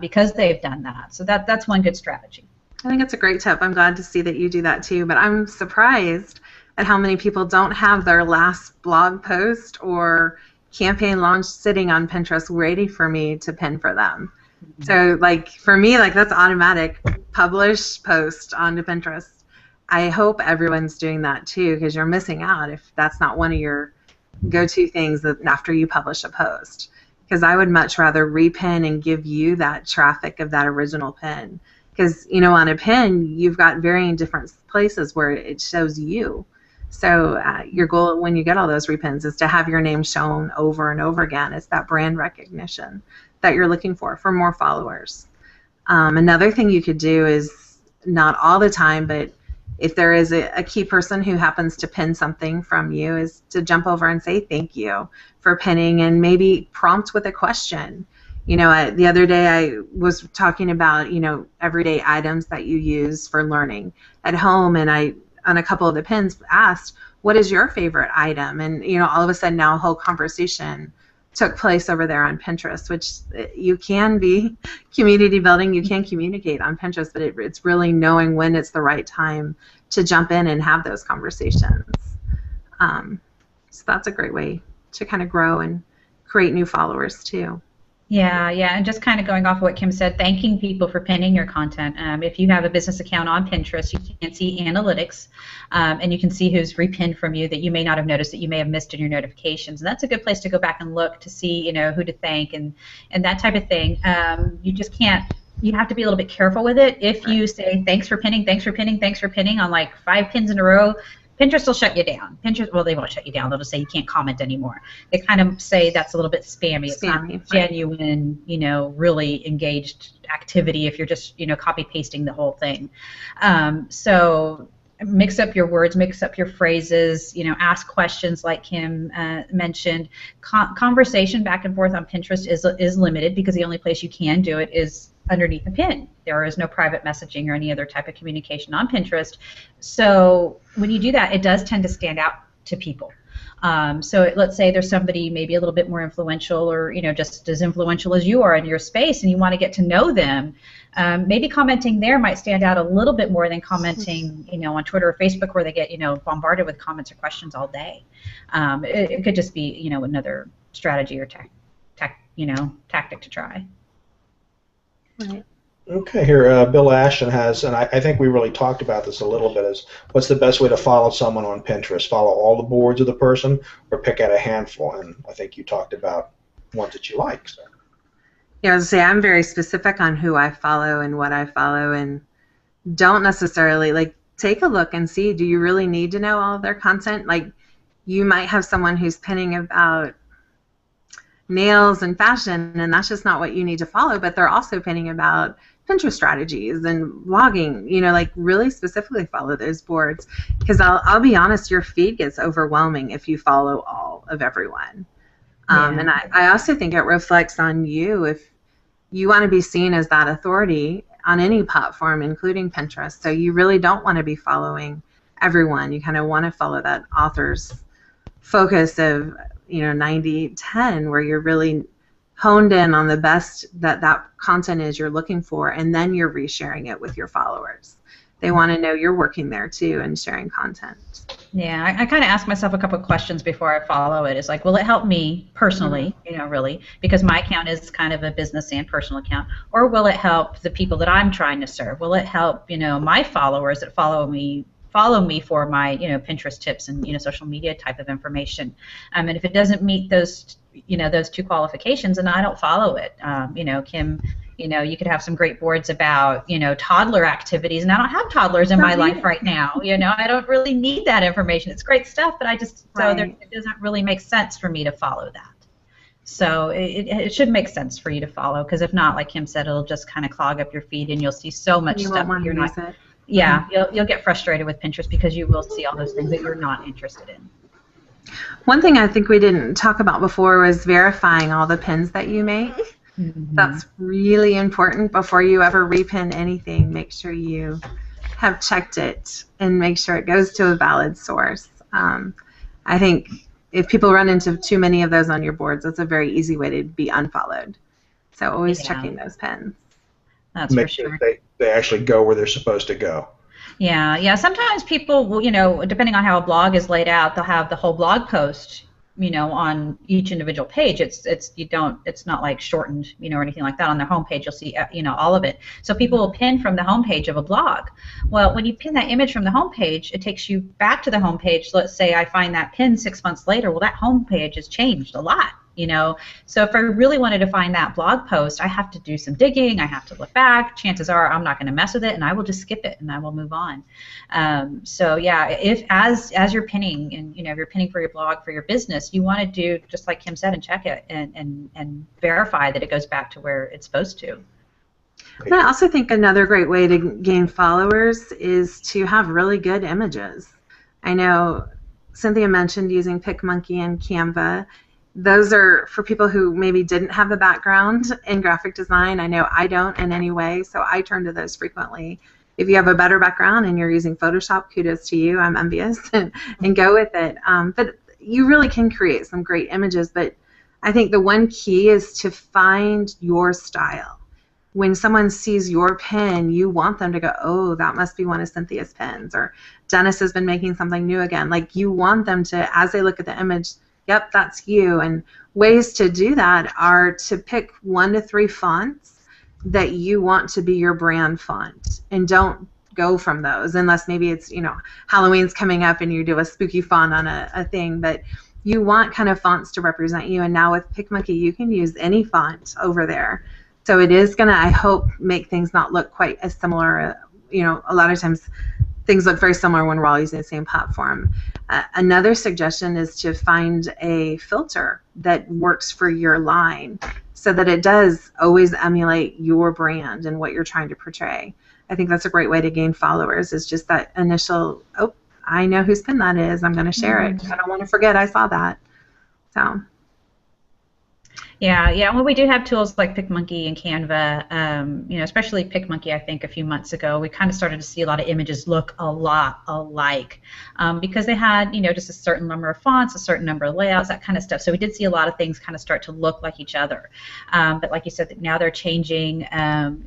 because they've done that. So that's one good strategy. I think it's a great tip. I'm glad to see that you do that too, but I'm surprised at how many people don't have their last blog post or campaign launch sitting on Pinterest ready for me to pin for them. Mm-hmm. So for me, that's automatic. Publish, post onto Pinterest. I hope everyone's doing that too, because you're missing out if that's not one of your go-to things after you publish a post. Because I would much rather repin and give you that traffic of that original pin. Because, on a pin, you've got varying different places where it shows you. So your goal when you get all those repins is to have your name shown over and over again. It's that brand recognition that you're looking for more followers. Another thing you could do is, not all the time, but if there is a key person who happens to pin something from you, is to jump over and say thank you for pinning and maybe prompt with a question. The other day I was talking about, everyday items that you use for learning at home, and I, on a couple of the pins, asked, what is your favorite item? And, all of a sudden now a whole conversation took place over there on Pinterest, which you can be community building, you can communicate on Pinterest, but it's really knowing when it's the right time to jump in and have those conversations. So that's a great way to kind of grow and create new followers too. Yeah, and just kind of going off of what Kim said, thanking people for pinning your content. If you have a business account on Pinterest, you can see analytics, and you can see who's repinned from you that you may not have noticed, that you may have missed in your notifications. And that's a good place to go back and look to see, who to thank and that type of thing. You just can't. You have to be a little bit careful with it. If you say thanks for pinning on like 5 pins in a row, Pinterest will shut you down. Well, they won't shut you down. They'll just say you can't comment anymore. They kind of say that's a little bit spammy. It's not genuine, really engaged activity if you're just, copy pasting the whole thing. So mix up your words, mix up your phrases, ask questions like Kim mentioned. Conversation back and forth on Pinterest is limited because the only place you can do it is underneath a pin. There is no private messaging or any other type of communication on Pinterest. So when you do that, it does tend to stand out to people. So let's say there's somebody maybe a little bit more influential or just as influential as you are in your space and you want to get to know them. Maybe commenting there might stand out a little bit more than commenting on Twitter or Facebook where they get bombarded with comments or questions all day. It could just be another strategy or tactic to try. Right. Okay, here Bill Ashton has, and I think we really talked about this a little bit, is what's the best way to follow someone on Pinterest? Follow all the boards of the person or pick out a handful? And I think you talked about ones that you like. So. Yeah, I was going to say I'm very specific on who I follow and what I follow, and don't necessarily, take a look and see, do you really need to know all of their content? Like, you might have someone who's pinning about nails and fashion, and that's just not what you need to follow, but they're also pinning about Pinterest strategies and blogging, like really specifically follow those boards, because I'll be honest, your feed gets overwhelming if you follow all of everyone. And I also think it reflects on you if you want to be seen as that authority on any platform, including Pinterest. So you really don't want to be following everyone. You kind of want to follow that author's focus of 90-10, where you're really honed in on the best that content is you're looking for, and then you're resharing it with your followers. They want to know you're working there too and sharing content. Yeah, I kind of ask myself a couple of questions before I follow it. It's like, will it help me personally, really, because my account is kind of a business and personal account, or will it help the people that I'm trying to serve? Will it help, my followers that follow me for my, Pinterest tips and, social media type of information? And if it doesn't meet those, those two qualifications, then I don't follow it. Kim, you could have some great boards about, toddler activities, and I don't have toddlers in my life right now. I don't really need that information. It's great stuff, but it doesn't really make sense for me to follow that. So it should make sense for you to follow, because if not, like Kim said, it'll just kind of clog up your feed, and you'll see so much stuff that you're not. Yeah, you'll get frustrated with Pinterest because you will see all those things that you're not interested in. One thing I think we didn't talk about before was verifying all the pins that you make. That's really important before you ever repin anything. Make sure you have checked it and make sure it goes to a valid source. I think if people run into too many of those on your boards, that's a very easy way to be unfollowed. So always checking those pins. That's make for sure. They actually go where they're supposed to go. Yeah. Sometimes people will, depending on how a blog is laid out, they'll have the whole blog post, on each individual page. It's not like shortened, or anything like that. On their homepage, you'll see, all of it. So people will pin from the homepage of a blog. Well, when you pin that image from the homepage, it takes you back to the homepage. Let's say I find that pin 6 months later. Well, that homepage has changed a lot. So if I really wanted to find that blog post, I have to do some digging. I have to look back. Chances are I'm not going to mess with it, and I will just skip it, and I will move on. So yeah, if as you're pinning, and if you're pinning for your blog, for your business, you want to do just like Kim said, and check it and verify that it goes back to where it's supposed to. And I also think another great way to gain followers is to have really good images. I know Cynthia mentioned using PicMonkey and Canva. Those are for people who maybe didn't have the background in graphic design. I know I don't in any way, so I turn to those frequently. If you have a better background and you're using Photoshop, kudos to you. I'm envious, and go with it. But you really can create some great images, but I think the one key is to find your style. When someone sees your pin, you want them to go, oh, that must be one of Cynthia's pins, or Dennis has been making something new again. Like, you want them to, as they look at the image, yep, that's you. And ways to do that are to pick 1 to 3 fonts that you want to be your brand font, and don't go from those unless maybe it's, Halloween's coming up and you do a spooky font on a thing, but you want kind of fonts to represent you. And now with PicMonkey, you can use any font over there. So it is going to, I hope, make things not look quite as similar. A lot of times things look very similar when we're all using the same platform. Another suggestion is to find a filter that works for your line so that it does always emulate your brand and what you're trying to portray. I think that's a great way to gain followers, is just that initial, oh, I know whose pin that is. I'm going to share it. I don't want to forget I saw that. So. Yeah. Well, we do have tools like PicMonkey and Canva. Especially PicMonkey. I think a few months ago, we kind of started to see a lot of images look a lot alike because they had, just a certain number of fonts, a certain number of layouts, that kind of stuff. So we did see a lot of things kind of start to look like each other. But like you said, now they're changing and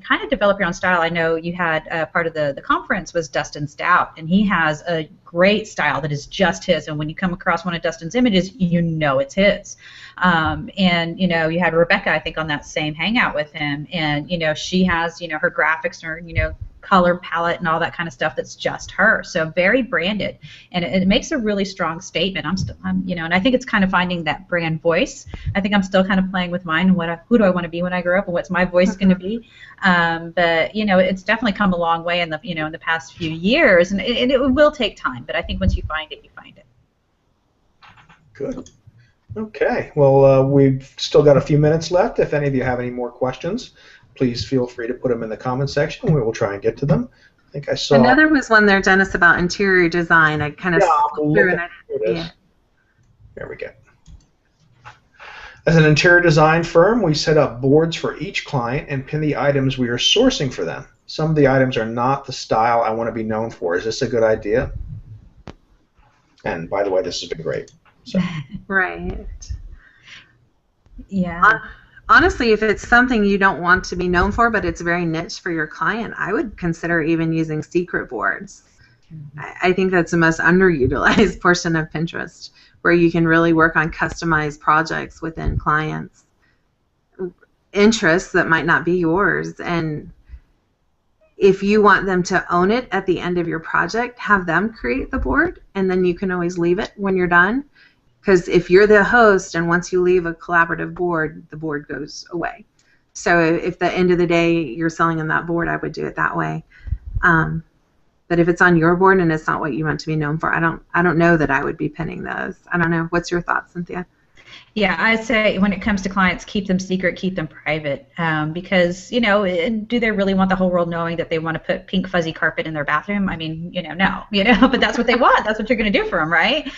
kind of develop your own style. I know you had part of the conference was Dustin Stout, and he has a great style that is just his. And when you come across one of Dustin's images, it's his. And you had Rebecca, I think, on that same hangout with him, and she has her graphics and her color palette and all that kind of stuff that's just her. So very branded, and it makes a really strong statement. And I think it's kind of finding that brand voice. I think I'm still kind of playing with mine and who do I want to be when I grow up, and what's my voice going to be. But it's definitely come a long way in the past few years, and it will take time. But I think once you find it, you find it. Good. Okay. Well, we've still got a few minutes left. If any of you have any more questions, please feel free to put them in the comment section. We will try and get to them. I think I saw another was one there, Dennis, about interior design. I kind of There we go. As an interior design firm, we set up boards for each client and pin the items we are sourcing for them. Some of the items are not the style I want to be known for. Is this a good idea? And by the way, this has been great. So. Right. Yeah. Honestly, if it's something you don't want to be known for, but it's very niche for your client, I would consider even using secret boards. I think that's the most underutilized portion of Pinterest, where you can really work on customized projects within clients' interests that might not be yours. And if you want them to own it at the end of your project, have them create the board, and then you can always leave it when you're done. Because if you're the host and once you leave a collaborative board, the board goes away. So if at the end of the day you're selling on that board, I would do it that way. But if it's on your board and it's not what you want to be known for, I don't know that I would be pinning those. I don't know. What's your thoughts, Cynthia? Yeah, I'd say when it comes to clients, keep them secret, keep them private, because, do they really want the whole world knowing that they want to put pink fuzzy carpet in their bathroom? I mean, no, but that's what they want. That's what you're going to do for them, right?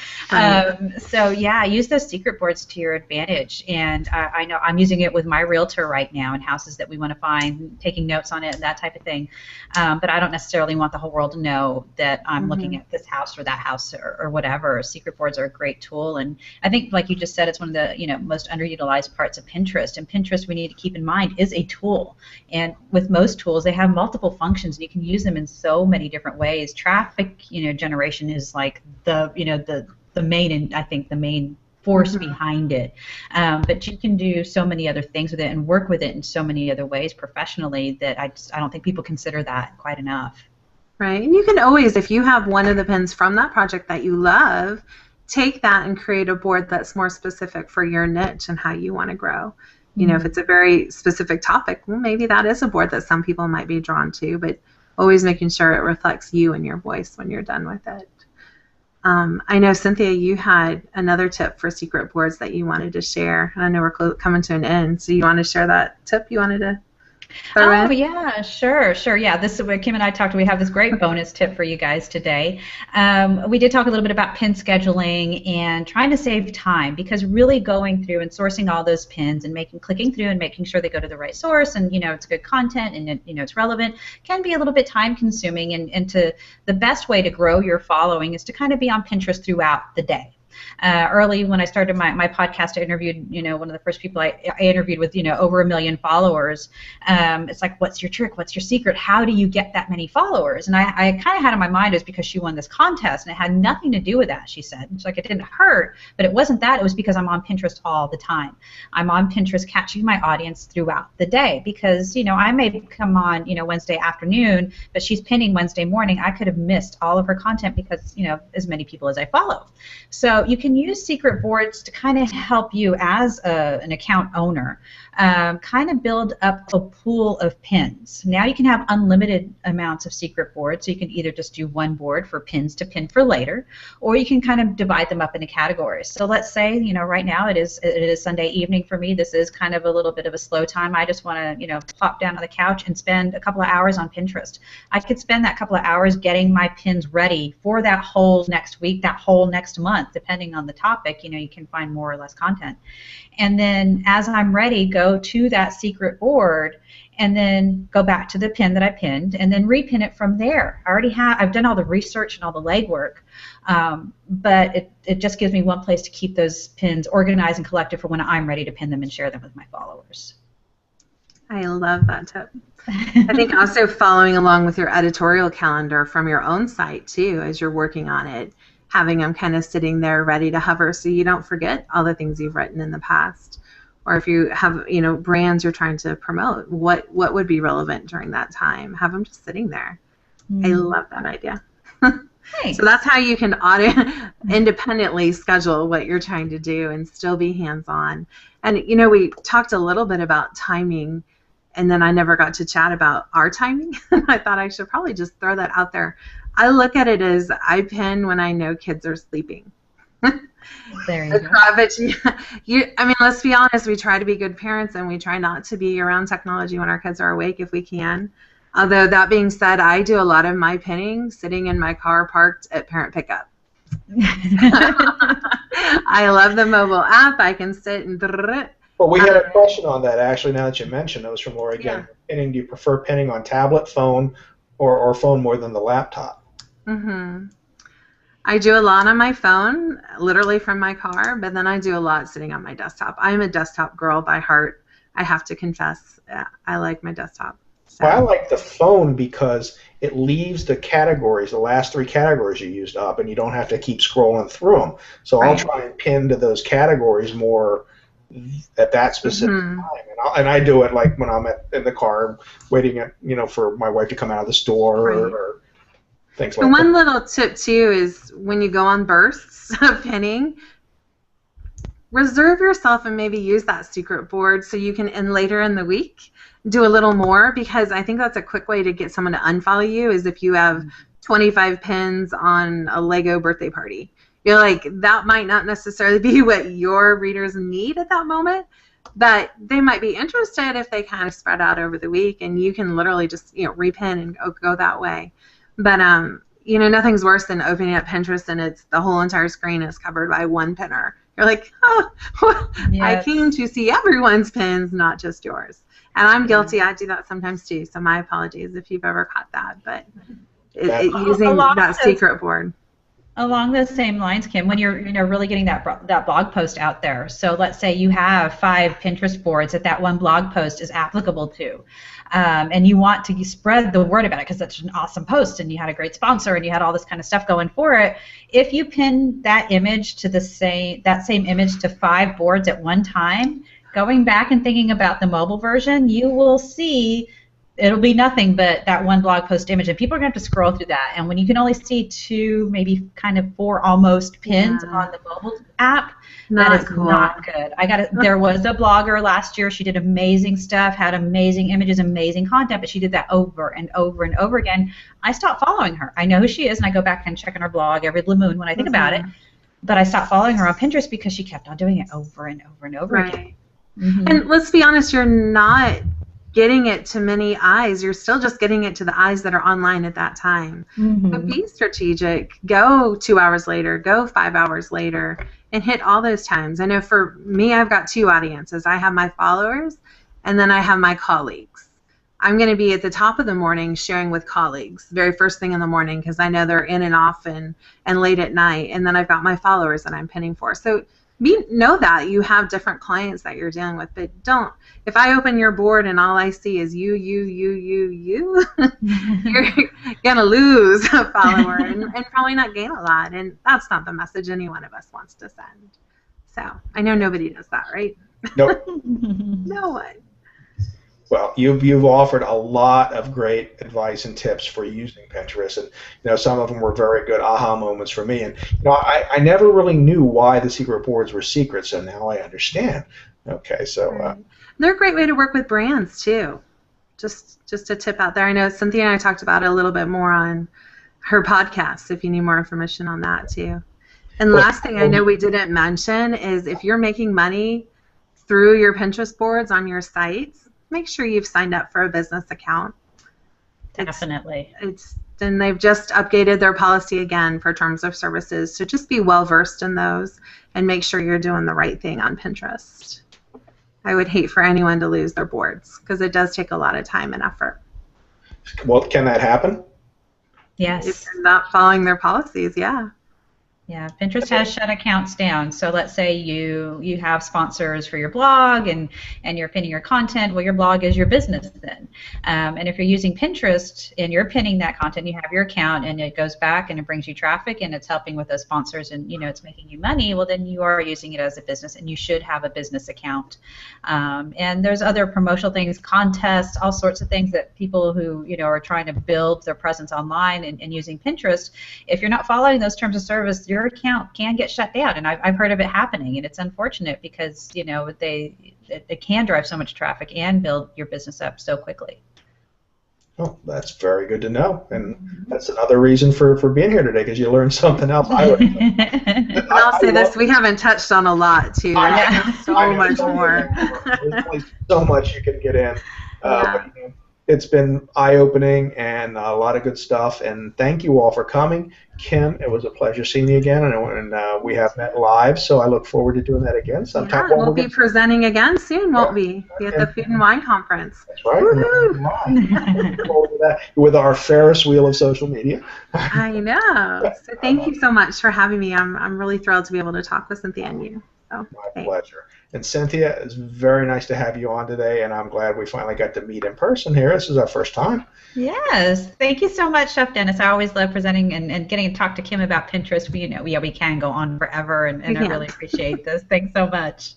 So, yeah, use those secret boards to your advantage. And I know I'm using it with my realtor right now in houses that we want to find, taking notes on it and that type of thing. But I don't necessarily want the whole world to know that I'm looking at this house or that house or whatever. Secret boards are a great tool. And I think, like you just said, it's one of the most underutilized parts of Pinterest. And Pinterest, we need to keep in mind, is a tool. And with most tools, they have multiple functions, and you can use them in so many different ways. Traffic, generation is like the main, and I think the main force behind it. But you can do so many other things with it and work with it in so many other ways professionally that I don't think people consider that quite enough. Right. And you can always, if you have one of the pins from that project that you love, take that and create a board that's more specific for your niche and how you want to grow. If it's a very specific topic, well, maybe that is a board that some people might be drawn to, but always making sure it reflects you and your voice when you're done with it. I know, Cynthia, you had another tip for secret boards that you wanted to share. I know we're coming to an end, so you want to share that tip you wanted to throw in? Yeah, sure. Yeah, this is where Kim and I talked. We have this great bonus tip for you guys today. We did talk a little bit about pin scheduling and trying to save time, because really going through and sourcing all those pins and clicking through and making sure they go to the right source and it's good content and it's relevant can be a little bit time consuming. And the best way to grow your following is to kind of be on Pinterest throughout the day. Early when I started my podcast, I interviewed, one of the first people I interviewed with, over 1 million followers. It's like, what's your trick? What's your secret? How do you get that many followers? And I kind of had in my mind it was because she won this contest, and it had nothing to do with that, she said. It's like, it didn't hurt, but it wasn't that. It was because I'm on Pinterest all the time. I'm on Pinterest catching my audience throughout the day, because, I may come on, Wednesday afternoon, but she's pinning Wednesday morning. I could have missed all of her content because, as many people as I follow. So you can use secret boards to kind of help you as an account owner kind of build up a pool of pins. Now you can have unlimited amounts of secret boards, so you can either just do one board for pins to pin for later, or you can kind of divide them up into categories. So let's say, right now it is Sunday evening for me. This is kind of a little bit of a slow time. I just want to, plop down on the couch and spend a couple of hours on Pinterest. I could spend that couple of hours getting my pins ready for that whole next week, that whole next month, depending on the topic. You can find more or less content. And then as I'm ready, go to that secret board and then go back to the pin that I pinned and then repin it from there. I've done all the research and all the legwork, but it just gives me one place to keep those pins organized and collected for when I'm ready to pin them and share them with my followers. I love that tip. I think also following along with your editorial calendar from your own site too, as you're working on it, having them kind of sitting there ready to hover so you don't forget all the things you've written in the past. or if you have, brands you're trying to promote, what would be relevant during that time? Have them just sitting there. I love that idea. Thanks. So that's how you can independently schedule what you're trying to do and still be hands-on. And, we talked a little bit about timing, and then I never got to chat about our timing. I thought I should probably just throw that out there. I look at it as I pin when I know kids are sleeping. There you go. I mean, let's be honest. We try to be good parents, and we try not to be around technology when our kids are awake if we can. Although, that being said, I do a lot of my pinning sitting in my car parked at parent pickup. I love the mobile app. I can sit and... Well, we had a question on that, actually, now that you mentioned. It was from Laura again. Yeah. Pinning, do you prefer pinning on tablet, phone, or phone more than the laptop? Mm-hmm. I do a lot on my phone, literally from my car, but then I do a lot sitting on my desktop. I'm a desktop girl by heart. I have to confess. I like my desktop. So. Well, I like the phone because it leaves the categories, the last 3 categories you used up, and you don't have to keep scrolling through them. So I'll try and pin to those categories more at that specific time. And I do it like when I'm in the car waiting for my wife to come out of the store or things like that. One little tip too is when you go on bursts of pinning, reserve yourself and maybe use that secret board so you can, and later in the week, do a little more, because I think that's a quick way to get someone to unfollow you is if you have 25 pins on a Lego birthday party. You're like, that might not necessarily be what your readers need at that moment, but they might be interested if they kind of spread out over the week, and you can literally just, repin and go that way. But, nothing's worse than opening up Pinterest and it's the whole entire screen is covered by one pinner. You're like, yes. I came to see everyone's pins, not just yours. And I'm guilty. I do that sometimes too. So my apologies if you've ever caught that. But using that secret board. Along those same lines, Kim, when you're really getting that blog post out there. So let's say you have 5 Pinterest boards that one blog post is applicable to, and you want to spread the word about it because that's an awesome post and you had a great sponsor and you had all this kind of stuff going for it. If you pin that image to that same image to 5 boards at one time, going back and thinking about the mobile version, you will see it'll be nothing but that one blog post image, and people are going to have to scroll through that. And when you can only see 2, maybe kind of 4 almost pins on the mobile app, that is not good. There was a blogger last year. She did amazing stuff, had amazing images, amazing content, but she did that over and over and over again. I stopped following her. I know who she is, and I go back and check on her blog every blue moon when I think about it. But I stopped following her on Pinterest because she kept on doing it over and over and over again. Mm-hmm. And let's be honest, you're not getting it to many eyes. You're still just getting it to the eyes that are online at that time. But be strategic. Go 2 hours later. Go 5 hours later and hit all those times. I know for me, I've got 2 audiences. I have my followers, and then I have my colleagues. I'm going to be at the top of the morning sharing with colleagues, very first thing in the morning, because I know they're in and off and late at night. And then I've got my followers that I'm pinning for. So know that you have different clients that you're dealing with, but don't. If I open your board and all I see is you, you're going to lose a follower and probably not gain a lot. And that's not the message any one of us wants to send. So I know nobody does that, right? Nope. No one. Well, you've offered a lot of great advice and tips for using Pinterest, and some of them were very good aha moments for me. And I never really knew why the secret boards were secret, so now I understand. Okay, so they're a great way to work with brands too. Just a tip out there. I know Cynthia and I talked about it a little bit more on her podcast. If you need more information on that too. And last thing I know we didn't mention is if you're making money through your Pinterest boards on your sites, make sure you've signed up for a business account. Definitely. Then they've just updated their policy again for terms of services, so just be well versed in those and make sure you're doing the right thing on Pinterest. I would hate for anyone to lose their boards because it does take a lot of time and effort. Well, can that happen? Yes. If they're not following their policies, yeah. Yeah, Pinterest has shut accounts down. So let's say you have sponsors for your blog and you're pinning your content. Well, your blog is your business then. And if you're using Pinterest and you're pinning that content, you have your account and it goes back and it brings you traffic and it's helping with those sponsors and it's making you money. Well, then you are using it as a business and you should have a business account. And there's other promotional things, contests, all sorts of things that people who are trying to build their presence online and using Pinterest. If you're not following those terms of service, your account can get shut down, and I've heard of it happening, and it's unfortunate because it can drive so much traffic and build your business up so quickly. Oh, that's very good to know, and that's another reason for being here today because you learned something else. I'll say this: we haven't touched on a lot too. There's so much more. There's only so much you can get in. Yeah. But, it's been eye-opening and a lot of good stuff, and thank you all for coming. Kim, it was a pleasure seeing you again, and we have met live, so I look forward to doing that again sometime. Yeah, we'll be presenting again soon, won't we? Be at the Food and Wine Conference. That's right. Look forward to that with our Ferris wheel of social media. I know. So thank you so much for having me. I'm really thrilled to be able to talk with Cynthia and you. So, my pleasure. And Cynthia, it's very nice to have you on today, and I'm glad we finally got to meet in person here. This is our first time. Yes. Thank you so much, Chef Dennis. I always love presenting and getting to talk to Kim about Pinterest. We can go on forever, and I really appreciate this. Thanks so much.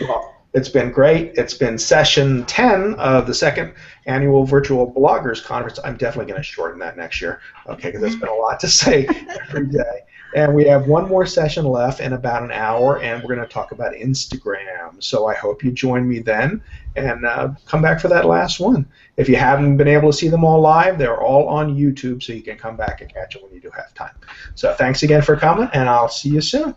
Well, it's been great. It's been session 10 of the second annual Virtual Bloggers Conference. I'm definitely going to shorten that next year, okay, because there's been a lot to say every day. And we have one more session left in about an hour, and we're going to talk about Instagram. So I hope you join me then and come back for that last one. If you haven't been able to see them all live, they're all on YouTube, so you can come back and catch them when you do have time. So thanks again for coming, and I'll see you soon.